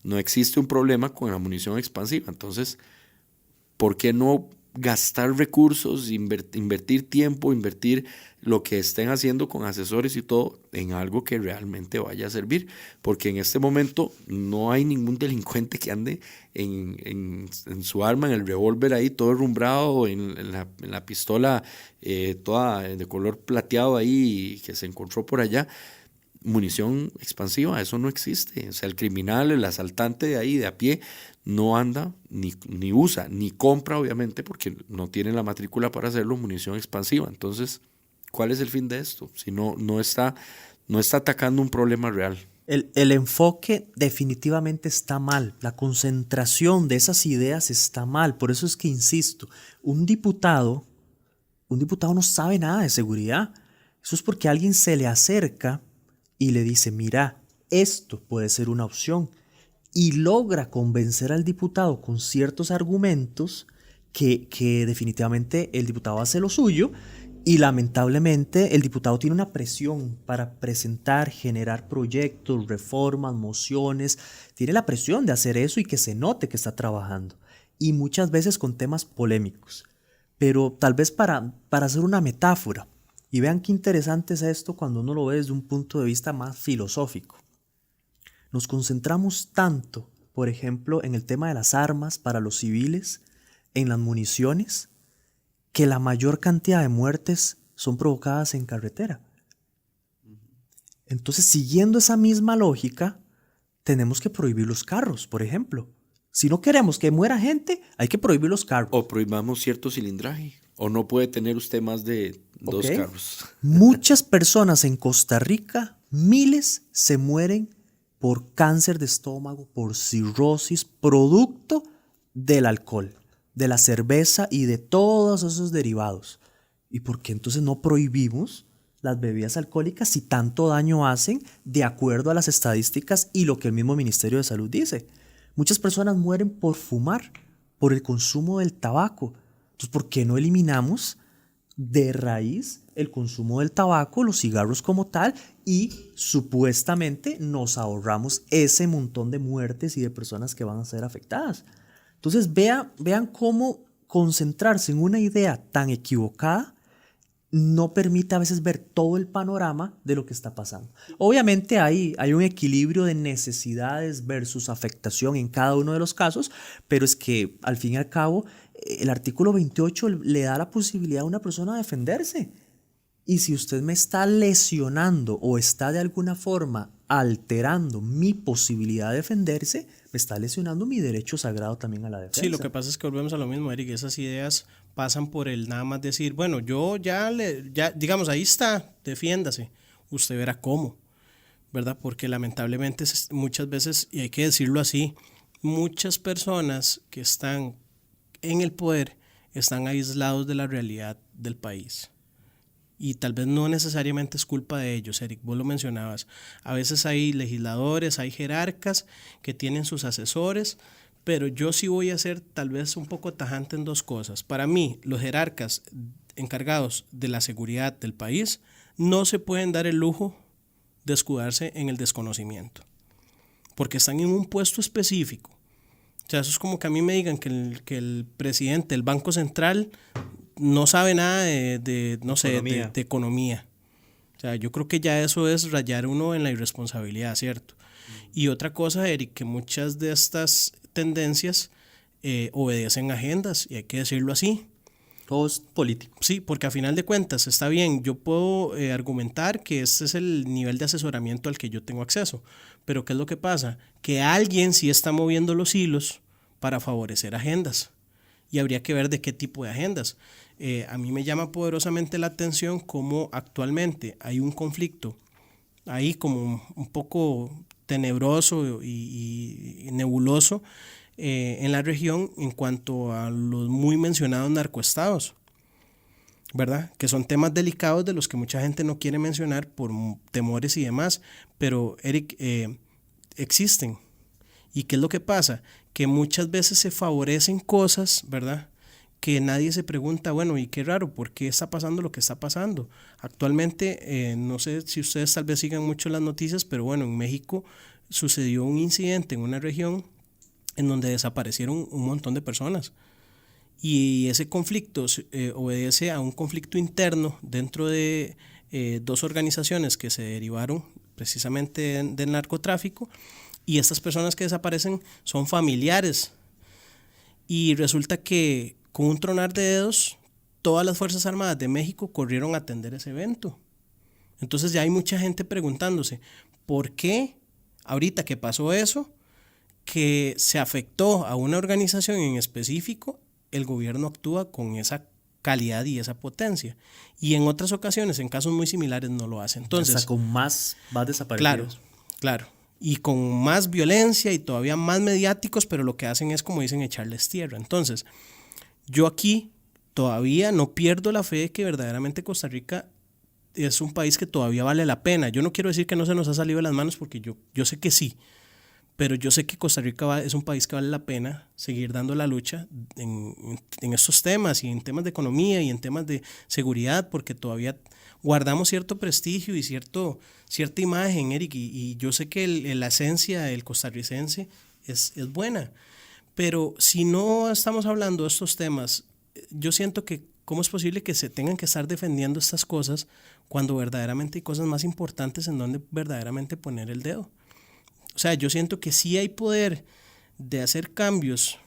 No existe un problema con la munición expansiva. Entonces, ¿por qué no gastar recursos, invertir tiempo, invertir lo que estén haciendo con asesores y todo en algo que realmente vaya a servir? Porque en este momento no hay ningún delincuente que ande en su arma, en el revólver ahí todo herrumbrado, en la pistola toda de color plateado ahí que se encontró por allá. Munición expansiva, eso no existe. O sea, el criminal, el asaltante de ahí de a pie no anda ni usa, ni compra, obviamente, porque no tiene la matrícula para hacerlo, munición expansiva. Entonces, ¿cuál es el fin de esto? Si no está atacando un problema real. El enfoque definitivamente está mal, la concentración de esas ideas está mal. Por eso es que insisto, un diputado no sabe nada de seguridad. Eso es porque alguien se le acerca y le dice, mira, esto puede ser una opción, y logra convencer al diputado con ciertos argumentos que definitivamente el diputado hace lo suyo, y lamentablemente el diputado tiene una presión para presentar, generar proyectos, reformas, mociones, tiene la presión de hacer eso y que se note que está trabajando, y muchas veces con temas polémicos. Pero tal vez para hacer una metáfora, y vean qué interesante es esto cuando uno lo ve desde un punto de vista más filosófico. Nos concentramos tanto, por ejemplo, en el tema de las armas para los civiles, en las municiones, que la mayor cantidad de muertes son provocadas en carretera. Entonces, siguiendo esa misma lógica, tenemos que prohibir los carros, por ejemplo. Si no queremos que muera gente, hay que prohibir los carros. O prohibamos cierto cilindraje. O no puede tener usted más de 2 carros. Muchas personas en Costa Rica, miles, se mueren por cáncer de estómago, por cirrosis, producto del alcohol, de la cerveza y de todos esos derivados. ¿Y por qué entonces no prohibimos las bebidas alcohólicas si tanto daño hacen de acuerdo a las estadísticas y lo que el mismo Ministerio de Salud dice? Muchas personas mueren por fumar, por el consumo del tabaco. Entonces, ¿por qué no eliminamos de raíz el consumo del tabaco, los cigarros como tal, y supuestamente nos ahorramos ese montón de muertes y de personas que van a ser afectadas? Entonces vean cómo concentrarse en una idea tan equivocada no permite a veces ver todo el panorama de lo que está pasando. Obviamente hay un equilibrio de necesidades versus afectación en cada uno de los casos, pero es que al fin y al cabo el artículo 28 le da la posibilidad a una persona de defenderse. Y si usted me está lesionando o está de alguna forma alterando mi posibilidad de defenderse, me está lesionando mi derecho sagrado también a la defensa. Sí, lo que pasa es que volvemos a lo mismo, Eric. Esas ideas pasan por el nada más decir, bueno, yo ya digamos, ahí está, defiéndase. Usted verá cómo, ¿verdad? Porque lamentablemente muchas veces, y hay que decirlo así, muchas personas que están en el poder están aislados de la realidad del país. Y tal vez no necesariamente es culpa de ellos, Eric, vos lo mencionabas. A veces hay legisladores, hay jerarcas que tienen sus asesores, pero yo sí voy a ser tal vez un poco tajante en dos cosas. Para mí, los jerarcas encargados de la seguridad del país no se pueden dar el lujo de escudarse en el desconocimiento, porque están en un puesto específico. O sea, eso es como que a mí me digan que el presidente del Banco Central no sabe nada de economía. O sea, yo creo que ya eso es rayar uno en la irresponsabilidad, ¿cierto? Y otra cosa, Eric, que muchas de estas tendencias obedecen agendas, y hay que decirlo así. Todo es político. Sí, porque a final de cuentas, está bien, yo puedo argumentar que este es el nivel de asesoramiento al que yo tengo acceso, pero ¿qué es lo que pasa? Que alguien sí está moviendo los hilos para favorecer agendas, y habría que ver de qué tipo de agendas. A mí me llama poderosamente la atención cómo actualmente hay un conflicto ahí como un poco tenebroso y nebuloso en la región en cuanto a los muy mencionados narcoestados, ¿verdad? Que son temas delicados de los que mucha gente no quiere mencionar por temores y demás, pero Eric, existen. ¿Y qué es lo que pasa? Que muchas veces se favorecen cosas, ¿verdad?, que nadie se pregunta, bueno, y qué raro, ¿por qué está pasando lo que está pasando? Actualmente, no sé si ustedes tal vez sigan mucho las noticias, pero bueno, en México sucedió un incidente en una región en donde desaparecieron un montón de personas. Y ese conflicto obedece a un conflicto interno dentro de dos organizaciones que se derivaron precisamente del narcotráfico, y estas personas que desaparecen son familiares. Y resulta que con un tronar de dedos, todas las Fuerzas Armadas de México corrieron a atender ese evento. Entonces ya hay mucha gente preguntándose, ¿por qué ahorita que pasó eso, que se afectó a una organización en específico, el gobierno actúa con esa calidad y esa potencia? Y en otras ocasiones, en casos muy similares, no lo hace. Entonces, hasta con más desaparecidos. Claro. Y con más violencia y todavía más mediáticos, pero lo que hacen es, como dicen, echarles tierra. Entonces, yo aquí todavía no pierdo la fe de que verdaderamente Costa Rica es un país que todavía vale la pena. Yo no quiero decir que no se nos ha salido de las manos, porque yo sé que sí, pero yo sé que Costa Rica es un país que vale la pena seguir dando la lucha en estos temas, y en temas de economía y en temas de seguridad, porque todavía guardamos cierto prestigio y cierta imagen, Eric, y yo sé que la esencia del costarricense es buena. Pero si no estamos hablando de estos temas, yo siento que cómo es posible que se tengan que estar defendiendo estas cosas cuando verdaderamente hay cosas más importantes en donde verdaderamente poner el dedo. O sea, yo siento que sí hay poder de hacer cambios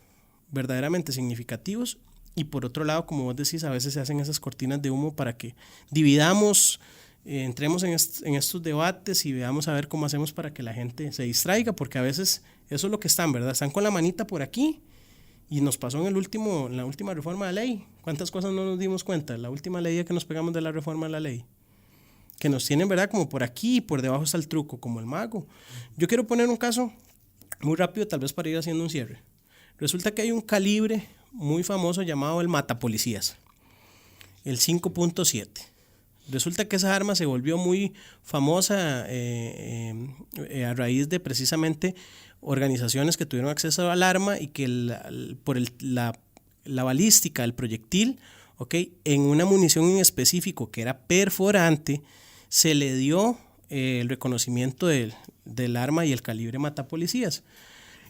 verdaderamente significativos, y por otro lado, como vos decís, a veces se hacen esas cortinas de humo para que dividamos, entremos en estos debates y veamos a ver cómo hacemos para que la gente se distraiga, porque a veces eso es lo que están, ¿verdad? Están con la manita por aquí, y nos pasó en la última reforma de la ley. ¿Cuántas cosas no nos dimos cuenta? La última ley que nos pegamos de la reforma de la ley, que nos tienen, ¿verdad?, como por aquí y por debajo está el truco, como el mago. Yo quiero poner un caso muy rápido, tal vez para ir haciendo un cierre. Resulta que hay un calibre muy famoso llamado el matapolicías, el 5.7. Resulta que esa arma se volvió muy famosa a raíz de precisamente organizaciones que tuvieron acceso al arma y que por la balística, el proyectil, ¿okay?, en una munición en específico que era perforante, se le dio el reconocimiento del arma y el calibre matapolicías.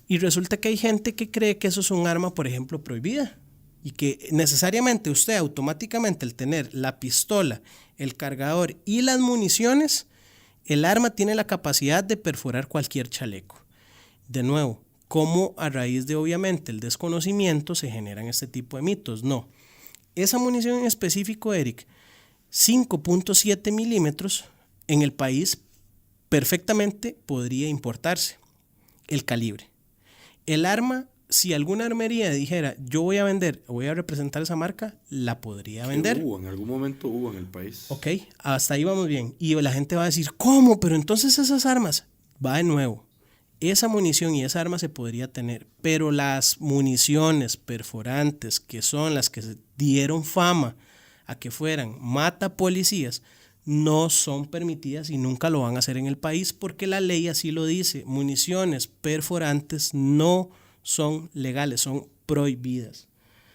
Y resulta que hay gente que cree que eso es un arma, por ejemplo, prohibida. Y que necesariamente usted automáticamente al tener la pistola, el cargador y las municiones, el arma tiene la capacidad de perforar cualquier chaleco. De nuevo, ¿cómo a raíz de obviamente el desconocimiento se generan este tipo de mitos? No. Esa munición en específico, Eric, 5.7 milímetros, en el país perfectamente podría importarse el calibre. El arma, si alguna armería dijera, yo voy a vender, voy a representar esa marca, la podría vender. En algún momento hubo en el país. Ok, hasta ahí vamos bien. Y la gente va a decir, ¿cómo? Pero entonces esas armas, va de nuevo. Esa munición y esa arma se podría tener, pero las municiones perforantes, que son las que se dieron fama a que fueran mata policías, no son permitidas y nunca lo van a hacer en el país porque la ley así lo dice. Municiones perforantes no son legales, son prohibidas.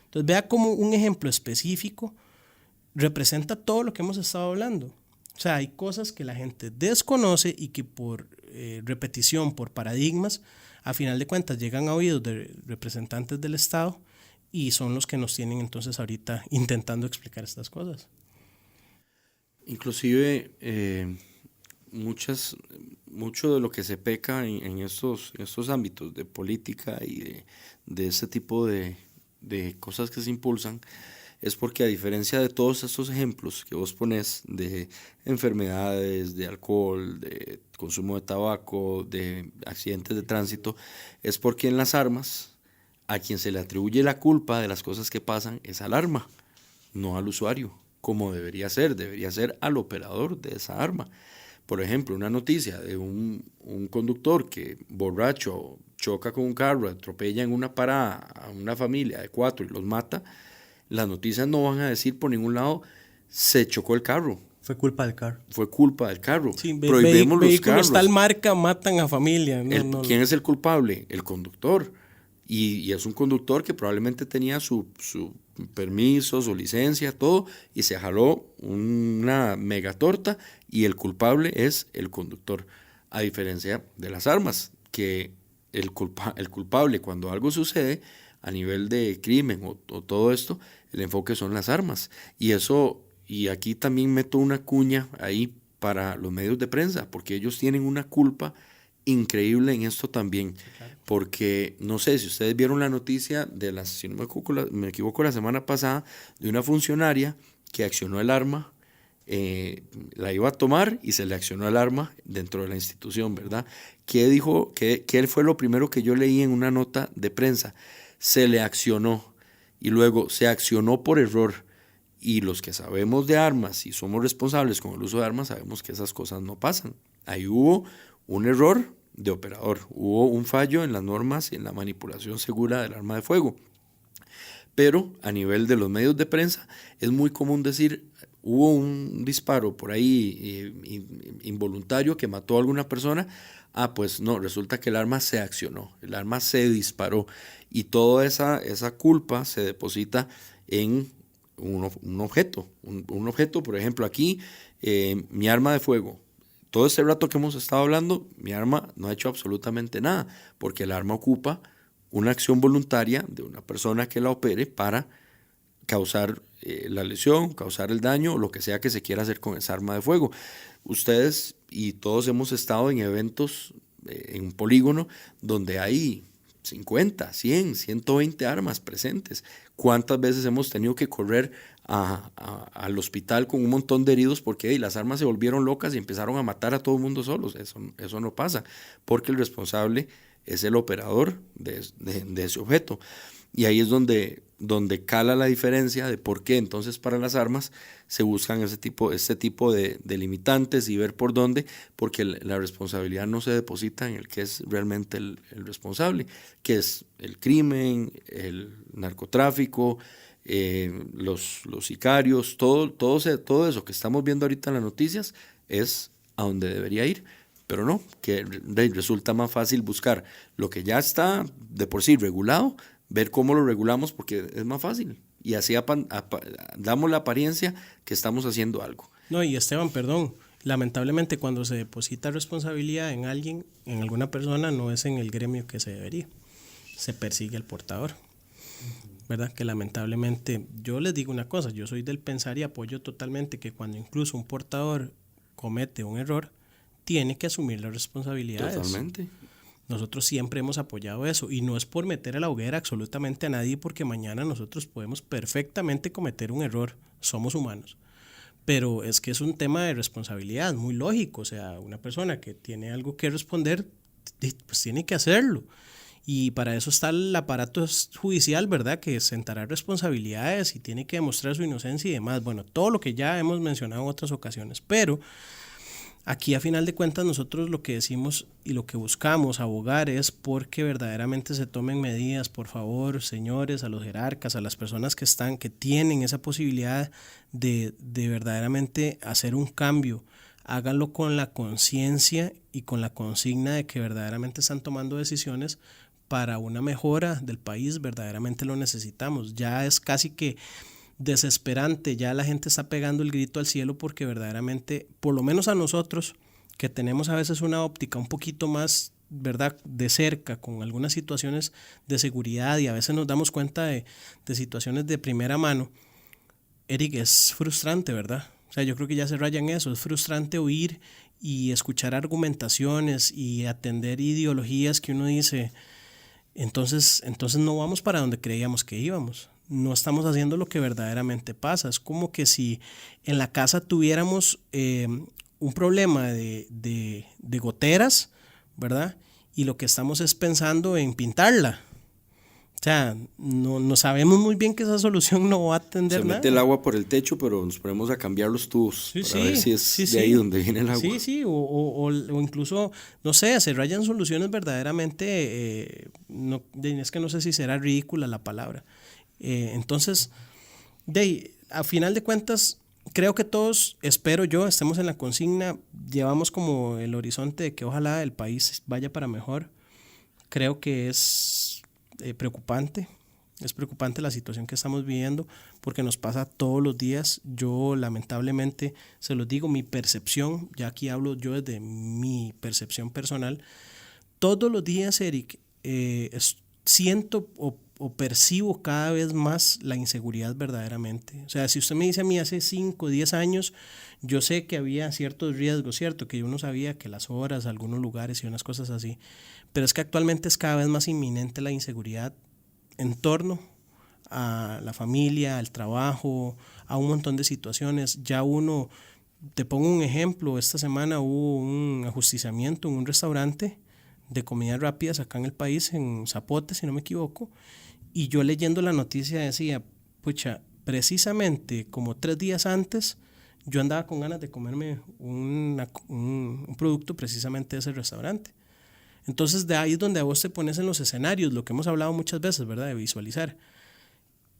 Entonces vea cómo un ejemplo específico representa todo lo que hemos estado hablando. O sea, hay cosas que la gente desconoce y que por repetición, por paradigmas, a final de cuentas llegan a oídos de representantes del Estado y son los que nos tienen entonces ahorita intentando explicar estas cosas. Inclusive mucho de lo que se peca en estos ámbitos de política y de ese tipo de cosas que se impulsan es porque, a diferencia de todos estos ejemplos que vos ponés de enfermedades, de alcohol, de consumo de tabaco, de accidentes de tránsito, es porque en las armas a quien se le atribuye la culpa de las cosas que pasan es al arma, no al usuario, como debería ser al operador de esa arma. Por ejemplo, una noticia de un conductor que borracho choca con un carro, atropella en una parada a una familia de 4 y los mata, las noticias no van a decir por ningún lado, se chocó el carro. Fue culpa del carro. Fue culpa del carro. Sí, prohibimos los carros. Tal marca, matan a familia. ¿Quién es el culpable? El conductor. Y es un conductor que probablemente tenía su permiso, su licencia, todo, y se jaló una mega torta y el culpable es el conductor. A diferencia de las armas, que el culpable cuando algo sucede a nivel de crimen o todo esto, el enfoque son las armas. Y aquí también meto una cuña ahí para los medios de prensa, porque ellos tienen una culpa increíble en esto también. Sí, claro. Porque no sé si ustedes vieron la noticia si no me equivoco, la semana pasada, de una funcionaria que accionó el arma, la iba a tomar y se le accionó el arma dentro de la institución, ¿verdad? ¿Qué dijo? ¿Qué fue lo primero que yo leí en una nota de prensa? Se le accionó y luego se accionó por error. Y los que sabemos de armas y somos responsables con el uso de armas sabemos que esas cosas no pasan. Ahí hubo un error de operador, hubo un fallo en las normas y en la manipulación segura del arma de fuego. Pero a nivel de los medios de prensa es muy común decir, hubo un disparo por ahí involuntario que mató a alguna persona. Pues no, resulta que el arma se accionó, el arma se disparó y toda esa culpa se deposita en un objeto. Un objeto, por ejemplo, aquí, mi arma de fuego. Todo este rato que hemos estado hablando, mi arma no ha hecho absolutamente nada, porque el arma ocupa una acción voluntaria de una persona que la opere para causar la lesión, causar el daño, o lo que sea que se quiera hacer con esa arma de fuego. Ustedes y todos hemos estado en eventos, en un polígono, donde hay 50, 100, 120 armas presentes. ¿Cuántas veces hemos tenido que correr al hospital con un montón de heridos porque las armas se volvieron locas y empezaron a matar a todo el mundo solos? Eso no pasa, porque el responsable es el operador de ese objeto. Y ahí es donde cala la diferencia de por qué entonces para las armas se buscan este tipo de limitantes y ver por dónde, porque la responsabilidad no se deposita en el que es realmente el responsable, que es el crimen, el narcotráfico, los sicarios, todo eso que estamos viendo ahorita en las noticias es a donde debería ir. Pero no, que resulta más fácil buscar lo que ya está de por sí regulado, ver cómo lo regulamos porque es más fácil. Y así damos la apariencia que estamos haciendo algo. No, y Esteban, perdón, lamentablemente cuando se deposita responsabilidad en alguien, en alguna persona, no es en el gremio que se debería. Se persigue al portador, ¿verdad? Que lamentablemente, yo les digo una cosa, yo soy del pensar y apoyo totalmente que cuando incluso un portador comete un error, tiene que asumir las responsabilidades. Totalmente. Nosotros siempre hemos apoyado eso y no es por meter a la hoguera absolutamente a nadie porque mañana nosotros podemos perfectamente cometer un error, somos humanos. Pero es que es un tema de responsabilidad, muy lógico, o sea, una persona que tiene algo que responder, pues tiene que hacerlo. Y para eso está el aparato judicial, ¿verdad? Que sentará responsabilidades y tiene que demostrar su inocencia y demás. Bueno, todo lo que ya hemos mencionado en otras ocasiones, pero aquí a final de cuentas nosotros lo que decimos y lo que buscamos abogar es porque verdaderamente se tomen medidas, por favor, señores, a los jerarcas, a las personas que tienen esa posibilidad de verdaderamente hacer un cambio. Háganlo con la conciencia y con la consigna de que verdaderamente están tomando decisiones para una mejora del país, verdaderamente lo necesitamos. Ya es casi que desesperante, ya la gente está pegando el grito al cielo porque verdaderamente, por lo menos a nosotros, que tenemos a veces una óptica un poquito más, ¿verdad?, de cerca con algunas situaciones de seguridad y a veces nos damos cuenta de situaciones de primera mano, Eric, es frustrante, ¿verdad? O sea, yo creo que ya se raya en eso, es frustrante oír y escuchar argumentaciones y atender ideologías que uno dice, entonces no vamos para donde creíamos que íbamos. No estamos haciendo lo que verdaderamente pasa. Es como que si en la casa tuviéramos un problema de goteras, ¿verdad? Y lo que estamos es pensando en pintarla. O sea, no sabemos muy bien que esa solución no va a atender nada. Se mete el agua por el techo, pero nos ponemos a cambiar los tubos para ver si es de ahí donde viene el agua. Sí, o incluso, no sé, se rayan soluciones verdaderamente, es que no sé si será ridícula la palabra. Entonces, a final de cuentas, creo que todos, espero yo, estemos en la consigna, llevamos como el horizonte de que ojalá el país vaya para mejor. Creo que es preocupante la situación que estamos viviendo porque nos pasa todos los días. Yo lamentablemente, se los digo, mi percepción, ya aquí hablo yo desde mi percepción personal, todos los días, Eric, siento o percibo cada vez más la inseguridad verdaderamente. O sea, si usted me dice a mí hace 5 o 10 años, yo sé que había ciertos riesgos, ¿cierto? Que uno sabía que las horas, algunos lugares y unas cosas así, pero es que actualmente es cada vez más inminente la inseguridad en torno a la familia, al trabajo, a un montón de situaciones. Ya uno, te pongo un ejemplo, esta semana hubo un ajusticiamiento en un restaurante de comidas rápidas acá en el país, en Zapote, si no me equivoco, y yo leyendo la noticia decía, pucha, precisamente como 3 días antes, yo andaba con ganas de comerme un producto precisamente de ese restaurante. Entonces de ahí es donde a vos te pones en los escenarios, lo que hemos hablado muchas veces, ¿verdad?, de visualizar.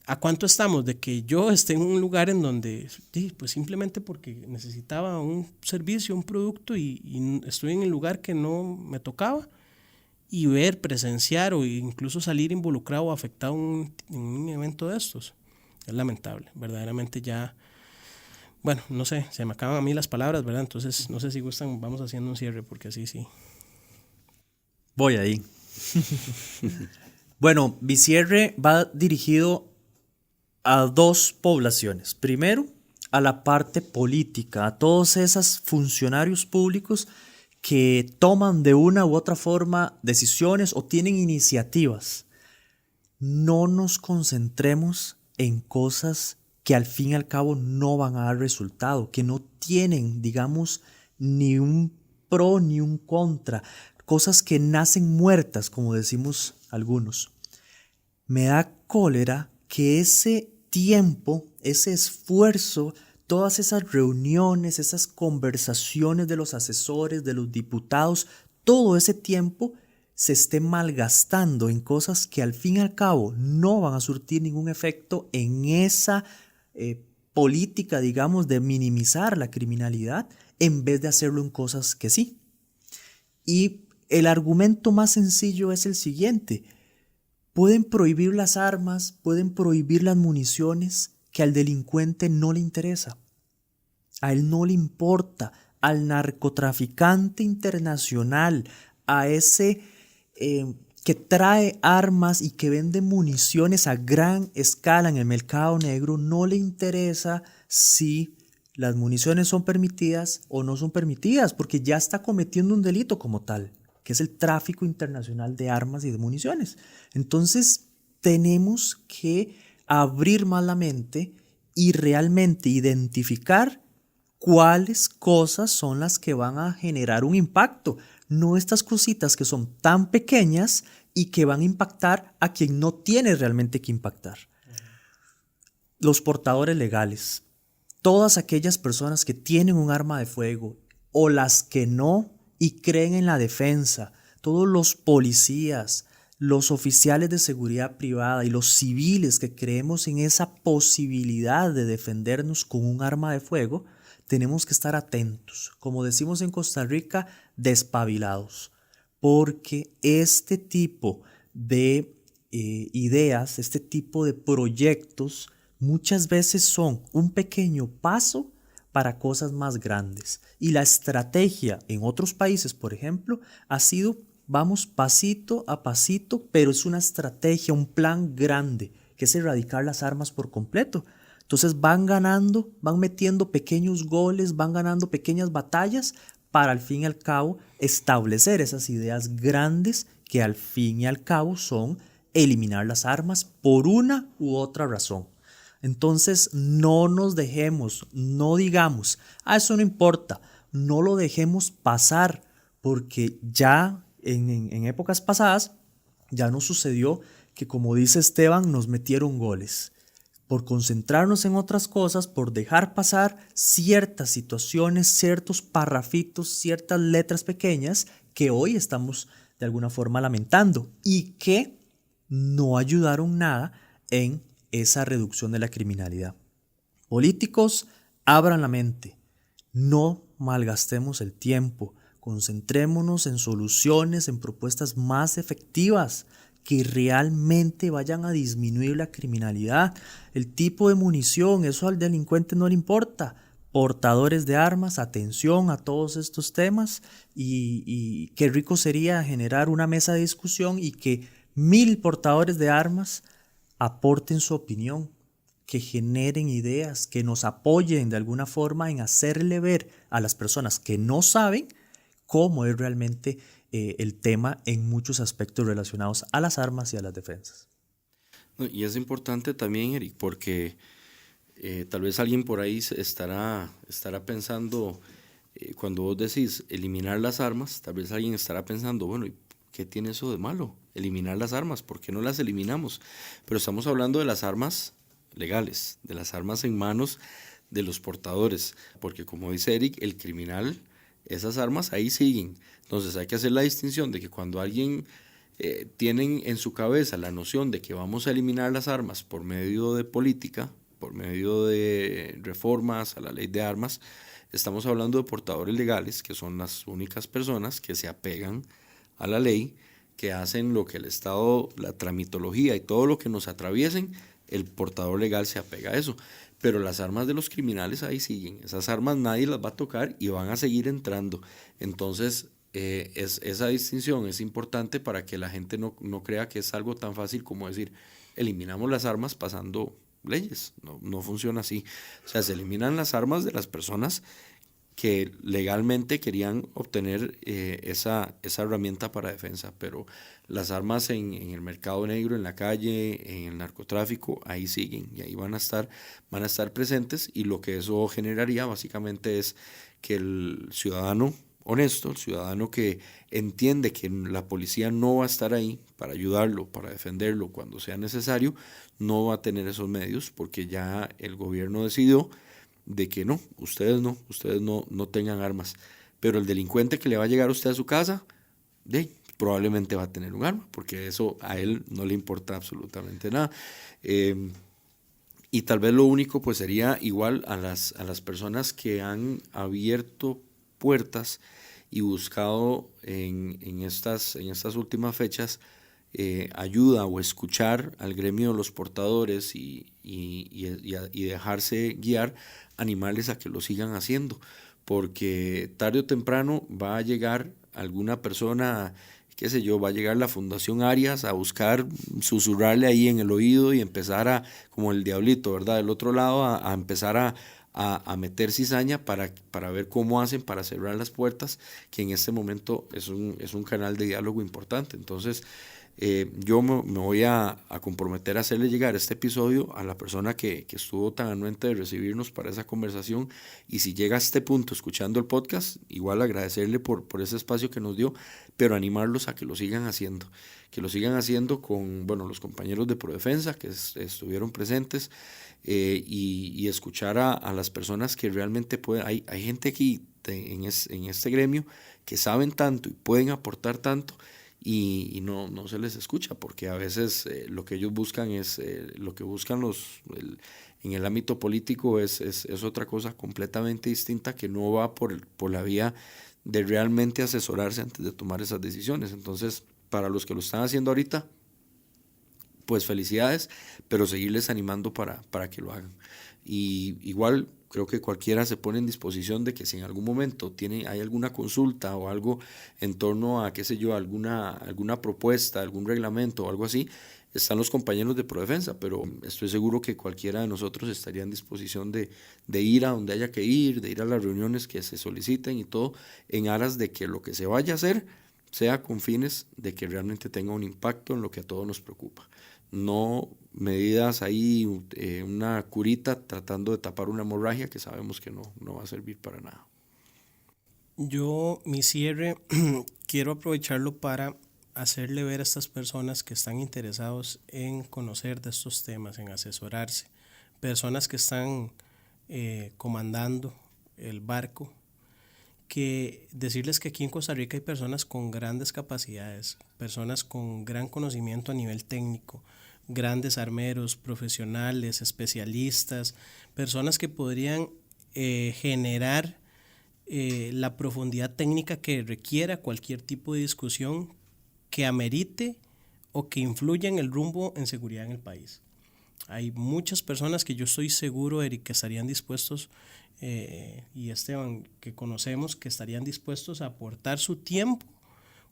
¿A cuánto estamos de que yo esté en un lugar en donde, pues simplemente porque necesitaba un servicio, un producto y estoy en el lugar que no me tocaba? Y ver, presenciar o incluso salir involucrado o afectado en un evento de estos. Es lamentable, verdaderamente ya, bueno, no sé, se me acaban a mí las palabras, ¿verdad? Entonces, no sé si gustan, vamos haciendo un cierre porque así sí. Voy ahí. Bueno, mi cierre va dirigido a 2 poblaciones. Primero, a la parte política, a todos esos funcionarios públicos que toman de una u otra forma decisiones o tienen iniciativas. No nos concentremos en cosas que al fin y al cabo no van a dar resultado, que no tienen, digamos, ni un pro ni un contra, cosas que nacen muertas, como decimos algunos. Me da cólera que ese tiempo, ese esfuerzo, todas esas reuniones, esas conversaciones de los asesores, de los diputados, todo ese tiempo se esté malgastando en cosas que al fin y al cabo no van a surtir ningún efecto en esa política, digamos, de minimizar la criminalidad, en vez de hacerlo en cosas que sí. Y el argumento más sencillo es el siguiente: pueden prohibir las armas, pueden prohibir las municiones, que al delincuente no le interesa. A él no le importa. Al narcotraficante internacional, a ese que trae armas y que vende municiones a gran escala en el mercado negro, no le interesa si las municiones son permitidas o no son permitidas, porque ya está cometiendo un delito como tal, que es el tráfico internacional de armas y de municiones. Entonces tenemos que abrir más la mente y realmente identificar cuáles cosas son las que van a generar un impacto. No estas cositas que son tan pequeñas y que van a impactar a quien no tiene realmente que impactar. Los portadores legales, todas aquellas personas que tienen un arma de fuego o las que no y creen en la defensa, todos los policías, los oficiales de seguridad privada y los civiles que creemos en esa posibilidad de defendernos con un arma de fuego, tenemos que estar atentos, como decimos en Costa Rica, despabilados, porque este tipo de ideas, este tipo de proyectos muchas veces son un pequeño paso para cosas más grandes. Y la estrategia en otros países, por ejemplo, ha sido vamos pasito a pasito, pero es una estrategia, un plan grande, que es erradicar las armas por completo. Entonces van ganando, van metiendo pequeños goles, van ganando pequeñas batallas para al fin y al cabo establecer esas ideas grandes que al fin y al cabo son eliminar las armas por una u otra razón. Entonces no nos dejemos, no digamos, eso no importa, no lo dejemos pasar, porque ya en épocas pasadas ya nos sucedió que, como dice Esteban, nos metieron goles. Por concentrarnos en otras cosas, por dejar pasar ciertas situaciones, ciertos parrafitos, ciertas letras pequeñas que hoy estamos de alguna forma lamentando y que no ayudaron nada en esa reducción de la criminalidad. Políticos, abran la mente, no malgastemos el tiempo, concentrémonos en soluciones, en propuestas más efectivas que realmente vayan a disminuir la criminalidad. El tipo de munición, eso al delincuente no le importa. Portadores de armas, atención a todos estos temas, y qué rico sería generar una mesa de discusión y que 1000 portadores de armas aporten su opinión, que generen ideas, que nos apoyen de alguna forma en hacerle ver a las personas que no saben cómo es realmente el tema en muchos aspectos relacionados a las armas y a las defensas. Y es importante también, Eric, porque tal vez alguien por ahí estará pensando, cuando vos decís eliminar las armas, tal vez alguien estará pensando, bueno, ¿y qué tiene eso de malo? Eliminar las armas, ¿por qué no las eliminamos? Pero estamos hablando de las armas legales, de las armas en manos de los portadores, porque como dice Eric, el criminal, esas armas ahí siguen. Entonces hay que hacer la distinción de que cuando alguien tiene en su cabeza la noción de que vamos a eliminar las armas por medio de política, por medio de reformas a la ley de armas, estamos hablando de portadores legales, que son las únicas personas que se apegan a la ley, que hacen lo que el Estado, la tramitología y todo lo que nos atraviesen, el portador legal se apega a eso. Pero las armas de los criminales ahí siguen. Esas armas nadie las va a tocar y van a seguir entrando. Entonces, esa distinción es importante para que la gente no crea que es algo tan fácil como decir, eliminamos las armas pasando leyes. No funciona así. O sea, se eliminan las armas de las personas que legalmente querían obtener esa herramienta para defensa, pero las armas en el mercado negro, en la calle, en el narcotráfico, ahí siguen y ahí van a estar presentes, y lo que eso generaría básicamente es que el ciudadano honesto, el ciudadano que entiende que la policía no va a estar ahí para ayudarlo, para defenderlo cuando sea necesario, no va a tener esos medios porque ya el gobierno decidió de que ustedes no tengan armas. Pero el delincuente que le va a llegar a usted a su casa, probablemente va a tener un arma, porque eso a él no le importa absolutamente nada. Y tal vez lo único pues sería igual a las personas que han abierto puertas y buscado en estas últimas fechas ayuda o escuchar al gremio de los portadores y dejarse guiar, animarles a que lo sigan haciendo, porque tarde o temprano va a llegar alguna persona, qué sé yo, va a llegar la Fundación Arias a buscar susurrarle ahí en el oído y empezar a, como el diablito, ¿verdad? Del otro lado, a empezar a meter cizaña para ver cómo hacen para cerrar las puertas, que en este momento es un canal de diálogo importante. Entonces, yo me voy a comprometer a hacerle llegar este episodio a la persona que estuvo tan anuente de recibirnos para esa conversación, y si llega a este punto escuchando el podcast, igual agradecerle por ese espacio que nos dio, pero animarlos a que lo sigan haciendo con, bueno, los compañeros de Prodefensa que estuvieron presentes, y escuchar a las personas que realmente pueden. Hay gente aquí en este gremio que saben tanto y pueden aportar tanto, y no se les escucha, porque a veces lo que ellos buscan es lo que buscan en el ámbito político es otra cosa completamente distinta, que no va por la vía de realmente asesorarse antes de tomar esas decisiones. Entonces, para los que lo están haciendo ahorita, pues felicidades, pero seguirles animando para que lo hagan. Y igual creo que cualquiera se pone en disposición de que si en algún momento hay alguna consulta o algo en torno a, qué sé yo, alguna propuesta, algún reglamento o algo así, están los compañeros de Prodefensa, pero estoy seguro que cualquiera de nosotros estaría en disposición de ir a donde haya que ir, de ir a las reuniones que se soliciten y todo, en aras de que lo que se vaya a hacer sea con fines de que realmente tenga un impacto en lo que a todos nos preocupa. No medidas ahí, una curita tratando de tapar una hemorragia que sabemos que no va a servir para nada. Yo, mi cierre, quiero aprovecharlo para hacerle ver a estas personas que están interesados en conocer de estos temas, en asesorarse, personas que están comandando el barco, que decirles que aquí en Costa Rica hay personas con grandes capacidades, personas con gran conocimiento a nivel técnico, grandes armeros, profesionales, especialistas, personas que podrían generar la profundidad técnica que requiera cualquier tipo de discusión que amerite o que influya en el rumbo en seguridad en el país. Hay muchas personas que yo estoy seguro, Eric, que estarían dispuestos, y Esteban, que conocemos, que estarían dispuestos a aportar su tiempo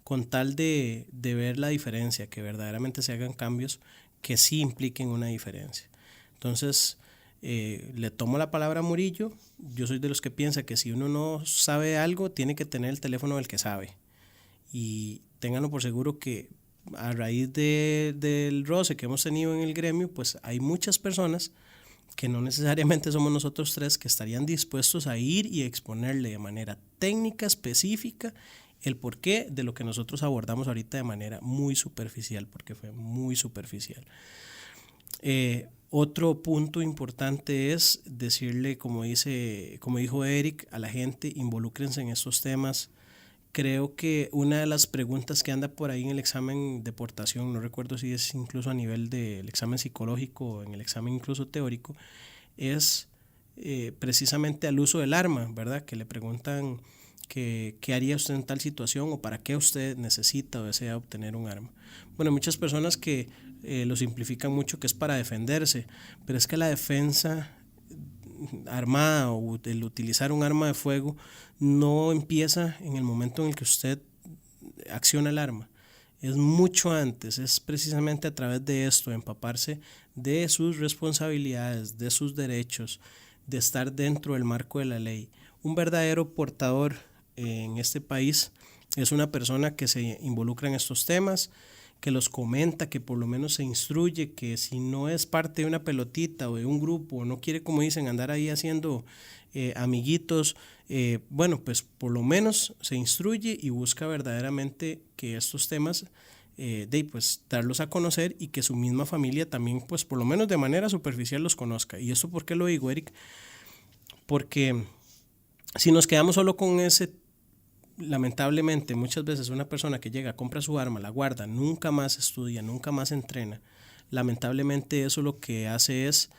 con tal de ver la diferencia, que verdaderamente se hagan cambios que sí impliquen una diferencia. Entonces, le tomo la palabra a Murillo. Yo soy de los que piensa que si uno no sabe algo, tiene que tener el teléfono del que sabe. Y ténganlo por seguro que a raíz del roce que hemos tenido en el gremio, pues hay muchas personas que no necesariamente somos nosotros tres, que estarían dispuestos a ir y exponerle de manera técnica, específica, el porqué de lo que nosotros abordamos ahorita de manera muy superficial, porque fue muy superficial. Otro punto importante es decirle, como dijo Eric, a la gente, involúcrense en estos temas. Creo que una de las preguntas que anda por ahí en el examen de portación, no recuerdo si es incluso a nivel del examen psicológico o en el examen incluso teórico, es precisamente al uso del arma, ¿verdad? Que le preguntan qué haría usted en tal situación o para qué usted necesita o desea obtener un arma. Bueno, hay muchas personas que lo simplifican mucho, que es para defenderse, pero es que la defensa armada o el utilizar un arma de fuego no empieza en el momento en el que usted acciona el arma, es mucho antes, es precisamente a través de esto, empaparse de sus responsabilidades, de sus derechos, de estar dentro del marco de la ley. Un verdadero portador en este país es una persona que se involucra en estos temas, que los comenta, que por lo menos se instruye, que si no es parte de una pelotita o de un grupo, o no quiere, como dicen, andar ahí haciendo amiguitos, bueno, pues por lo menos se instruye y busca verdaderamente que estos temas, pues darlos a conocer y que su misma familia también, pues por lo menos de manera superficial los conozca. ¿Y eso por qué lo digo, Eric? Porque si nos quedamos solo con ese lamentablemente muchas veces una persona que llega, compra su arma, la guarda, nunca más estudia, nunca más entrena, lamentablemente eso lo que hace es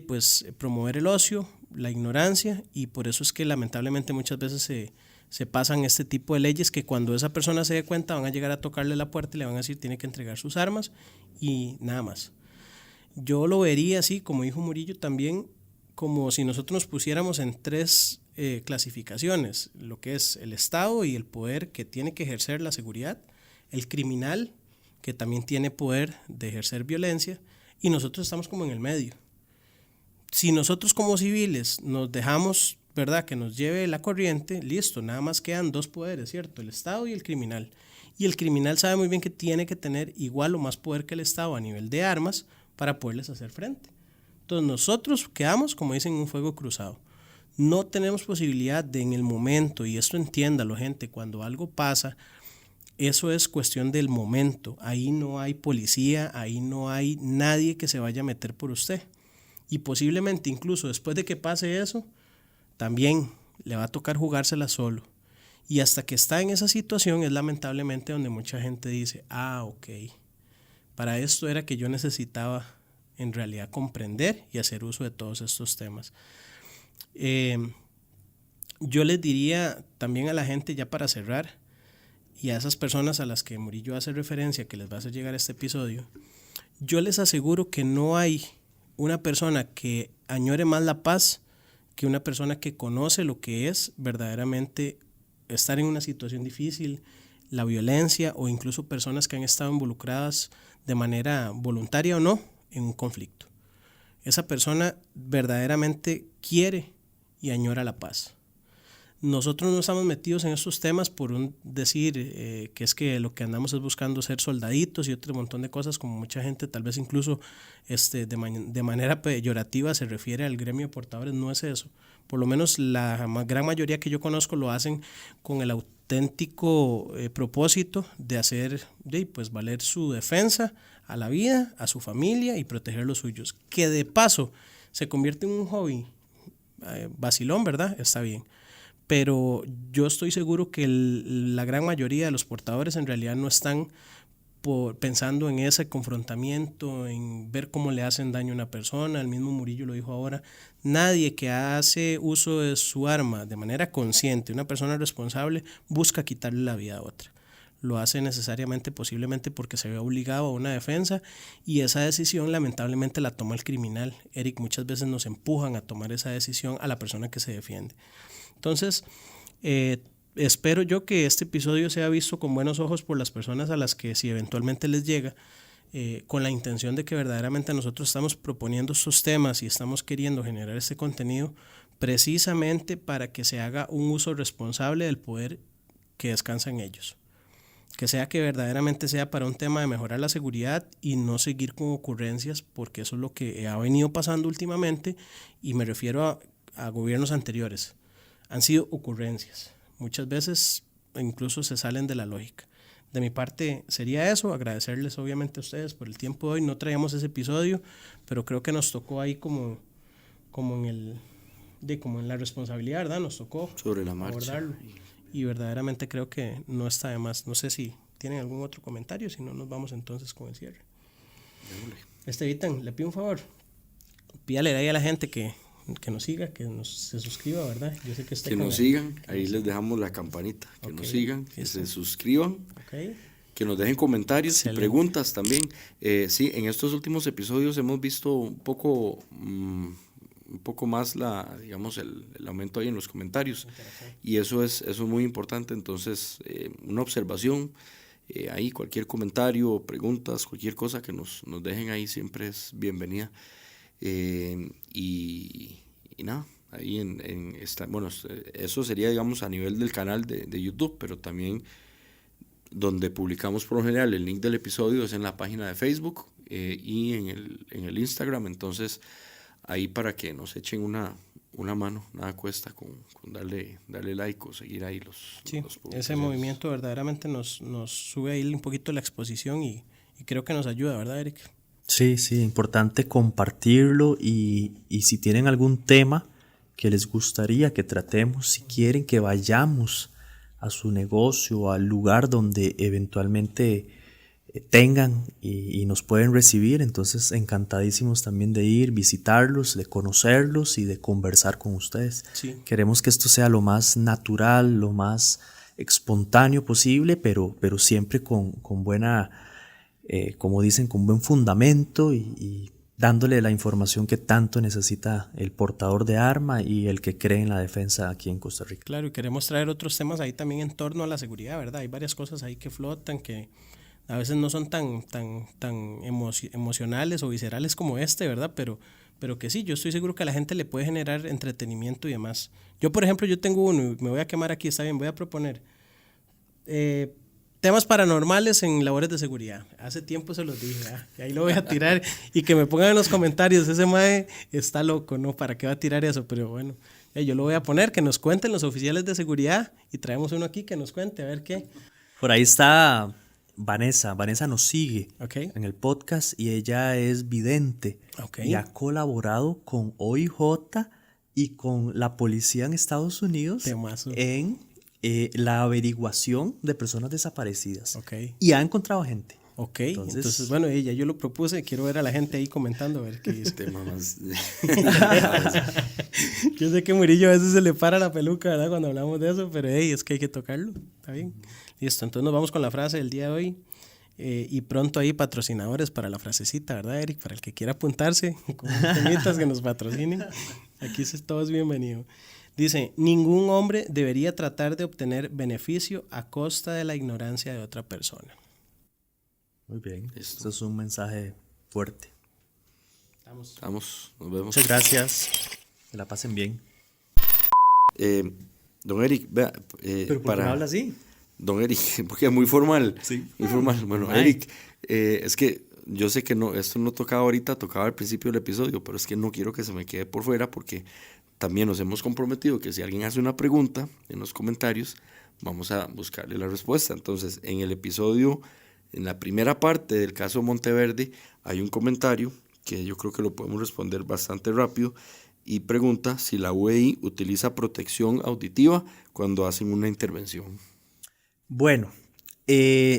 pues, promover el ocio, la ignorancia, y por eso es que lamentablemente muchas veces se pasan este tipo de leyes que cuando esa persona se dé cuenta van a llegar a tocarle la puerta y le van a decir tiene que entregar sus armas y nada más. Yo lo vería así, como dijo Murillo también, como si nosotros nos pusiéramos en 3 clasificaciones, lo que es el Estado y el poder que tiene que ejercer la seguridad, el criminal que también tiene poder de ejercer violencia, y nosotros estamos como en el medio. Si nosotros como civiles nos dejamos, ¿verdad?, que nos lleve la corriente, listo, nada más quedan 2 poderes, ¿cierto?, el Estado y el criminal. Y el criminal sabe muy bien que tiene que tener igual o más poder que el Estado a nivel de armas para poderles hacer frente. Entonces nosotros quedamos, como dicen, en un fuego cruzado. No tenemos posibilidad de en el momento, y esto entiéndalo gente, cuando algo pasa, eso es cuestión del momento. Ahí no hay policía, ahí no hay nadie que se vaya a meter por usted. Y posiblemente incluso después de que pase eso, también le va a tocar jugársela solo. Y hasta que está en esa situación es lamentablemente donde mucha gente dice, ok, para esto era que yo necesitaba en realidad comprender y hacer uso de todos estos temas. Yo les diría también a la gente, ya para cerrar, y a esas personas a las que Murillo hace referencia, que les va a hacer llegar este episodio, yo les aseguro que no hay una persona que añore más la paz que una persona que conoce lo que es verdaderamente estar en una situación difícil, la violencia, o incluso personas que han estado involucradas de manera voluntaria o no en un conflicto. Esa persona verdaderamente quiere y añora la paz. Nosotros no estamos metidos en estos temas por decir que es que lo que andamos es buscando ser soldaditos y otro montón de cosas, como mucha gente tal vez incluso de manera peyorativa se refiere al gremio de portadores. No es eso. Por lo menos la gran mayoría que yo conozco lo hacen con el auténtico propósito de hacer pues valer su defensa a la vida, a su familia y proteger los suyos. Que de paso se convierte en un hobby vacilón, ¿verdad? Está bien. Pero yo estoy seguro que la gran mayoría de los portadores en realidad no están pensando en ese confrontamiento, en ver cómo le hacen daño a una persona. El mismo Murillo lo dijo ahora. Nadie que hace uso de su arma de manera consciente, una persona responsable, busca quitarle la vida a otra. Lo hace necesariamente, posiblemente porque se ve obligado a una defensa, y esa decisión lamentablemente la toma el criminal. Eric, muchas veces nos empujan a tomar esa decisión a la persona que se defiende. Entonces, espero yo que este episodio sea visto con buenos ojos por las personas a las que si eventualmente les llega, con la intención de que verdaderamente nosotros estamos proponiendo estos temas y estamos queriendo generar este contenido precisamente para que se haga un uso responsable del poder que descansa en ellos. Que verdaderamente sea para un tema de mejorar la seguridad y no seguir con ocurrencias, porque eso es lo que ha venido pasando últimamente, y me refiero a gobiernos anteriores. Han sido ocurrencias. Muchas veces incluso se salen de la lógica. De mi parte sería eso, agradecerles obviamente a ustedes por el tiempo de hoy. No traíamos ese episodio, pero creo que nos tocó ahí como en la responsabilidad, ¿verdad? Nos tocó sobre la marcha abordarlo. Y verdaderamente creo que no está de más. No sé si tienen algún otro comentario, si no nos vamos entonces con el cierre. Vitan, le pido un favor. Pídale ahí a la gente que nos siga, se suscriba, ¿verdad? Yo sé que nos sigan, ahí les dejamos la campanita, que nos sigan, que se suscriban, que nos dejen comentarios y preguntas también. Sí, en estos últimos episodios hemos visto un poco más el aumento ahí en los comentarios, y eso es muy importante. Entonces, una observación, ahí cualquier comentario, preguntas, cualquier cosa que nos dejen ahí siempre es bienvenida. Y nada, ahí eso sería, digamos, a nivel del canal de YouTube, pero también donde publicamos por lo general el link del episodio es en la página de Facebook y en el Instagram. Entonces ahí para que nos echen una mano, nada cuesta con darle like o seguir ahí los ese movimiento verdaderamente nos sube ahí un poquito la exposición y creo que nos ayuda, ¿verdad, Eric? Sí, importante compartirlo, y si tienen algún tema que les gustaría que tratemos, si quieren que vayamos a su negocio, al lugar donde eventualmente tengan y nos pueden recibir. Entonces, encantadísimos también de ir, visitarlos, de conocerlos y de conversar con ustedes. Sí. Queremos que esto sea lo más natural, lo más espontáneo posible, pero siempre con buena, como dicen, con buen fundamento y dándole la información que tanto necesita el portador de arma y el que cree en la defensa aquí en Costa Rica. Claro, y queremos traer otros temas ahí también en torno a la seguridad, ¿verdad? Hay varias cosas ahí que flotan, que a veces no son tan emocionales o viscerales como este, ¿verdad? Pero que sí, yo estoy seguro que a la gente le puede generar entretenimiento y demás. Yo, por ejemplo, yo tengo uno y me voy a quemar aquí, está bien, voy a proponer temas paranormales en labores de seguridad. Hace tiempo se los dije, y ahí lo voy a tirar y que me pongan en los comentarios, ese mae está loco, ¿no? ¿Para qué va a tirar eso? Pero bueno, yo lo voy a poner, que nos cuenten los oficiales de seguridad y traemos uno aquí que nos cuente, a ver qué. Por ahí está Vanessa nos sigue Okay. en el podcast y ella es vidente Okay. y ha colaborado con OIJ y con la policía en Estados Unidos Temazo. en la averiguación de personas desaparecidas. Okay. Y ha encontrado gente. Ok, entonces bueno, ya yo lo propuse, quiero ver a la gente ahí comentando, a ver qué dice. Tema más... Yo sé que Murillo a veces se le para la peluca, ¿verdad? Cuando hablamos de eso, pero hey, es que hay que tocarlo, ¿está bien? Listo, entonces nos vamos con la frase del día de hoy y pronto hay patrocinadores para la frasecita, ¿verdad, Eric? Para el que quiera apuntarse con temitas que nos patrocinen, aquí todo es bienvenido. Dice, ningún hombre debería tratar de obtener beneficio a costa de la ignorancia de otra persona. Muy bien, esto es un mensaje fuerte. Estamos, nos vemos. Muchas gracias, que la pasen bien. Don Eric, vea, ¿Pero por qué me habla así? Don Eric, porque es muy formal. Sí. Muy formal. Bueno, Ay. Eric, es que yo sé que no, esto no tocaba ahorita, tocaba al principio del episodio, pero es que no quiero que se me quede por fuera porque también nos hemos comprometido que si alguien hace una pregunta en los comentarios, vamos a buscarle la respuesta. Entonces, en el episodio, en la primera parte del caso Monteverde, hay un comentario que yo creo que lo podemos responder bastante rápido y pregunta si la UEI utiliza protección auditiva cuando hacen una intervención. Bueno,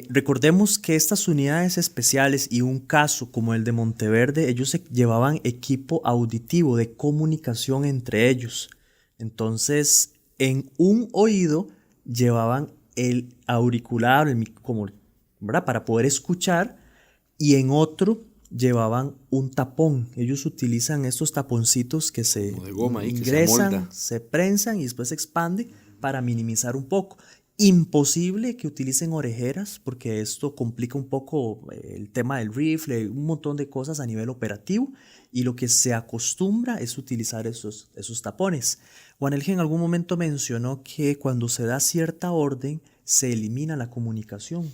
recordemos que estas unidades especiales y un caso como el de Monteverde, ellos se llevaban equipo auditivo de comunicación entre ellos. Entonces, en un oído llevaban el auricular, como, ¿verdad? Para poder escuchar, y en otro llevaban un tapón. Ellos utilizan estos taponcitos que se Como de goma ahí, que se ingresan, amolda. se prensan y después se expande para minimizar un poco. Imposible que utilicen orejeras porque esto complica un poco el tema del rifle, un montón de cosas a nivel operativo, y lo que se acostumbra es utilizar esos tapones. Juan Elge en algún momento mencionó que cuando se da cierta orden se elimina la comunicación,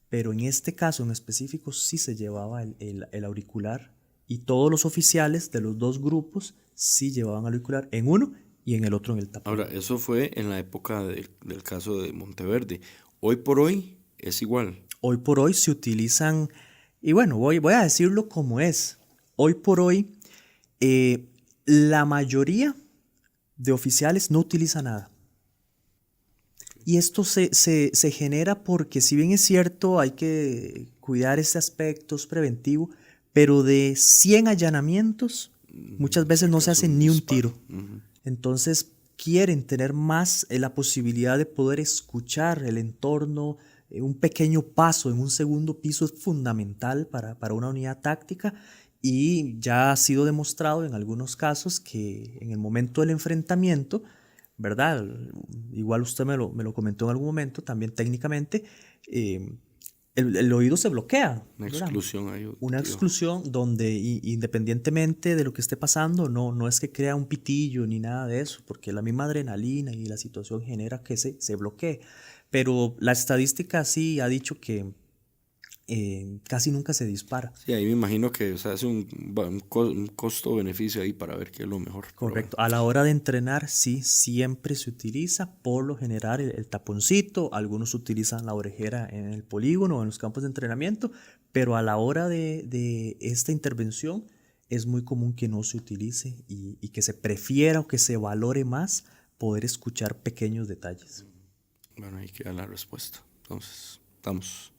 pero en este caso en específico sí se llevaba el auricular y todos los oficiales de los dos grupos sí llevaban auricular en uno y en el otro en el tapón. Ahora, eso fue en la época del caso de Monteverde. Hoy por hoy es igual. Hoy por hoy se utilizan, y bueno, voy a decirlo como es. Hoy por hoy la mayoría de oficiales no utiliza nada. Y esto se genera porque si bien es cierto hay que cuidar ese aspecto preventivo, pero de 100 allanamientos muchas veces no se hace ni un tiro. Entonces quieren tener más la posibilidad de poder escuchar el entorno. Un pequeño paso en un segundo piso es fundamental para una unidad táctica y ya ha sido demostrado en algunos casos que en el momento del enfrentamiento, ¿verdad? Igual usted me lo comentó en algún momento, también técnicamente, el oído se bloquea. Una ¿verdad? exclusión ahí. Una exclusión donde independientemente de lo que esté pasando, no es que crea un pitillo ni nada de eso, porque la misma adrenalina y la situación genera que se bloquee. Pero la estadística sí ha dicho que casi nunca se dispara. Sí, ahí me imagino que se hace un costo-beneficio ahí para ver qué es lo mejor. Correcto. A la hora de entrenar, sí, siempre se utiliza, por lo general, el taponcito. Algunos utilizan la orejera en el polígono o en los campos de entrenamiento, pero a la hora de esta intervención es muy común que no se utilice y que se prefiera o que se valore más poder escuchar pequeños detalles. Bueno, ahí queda la respuesta. Entonces, estamos.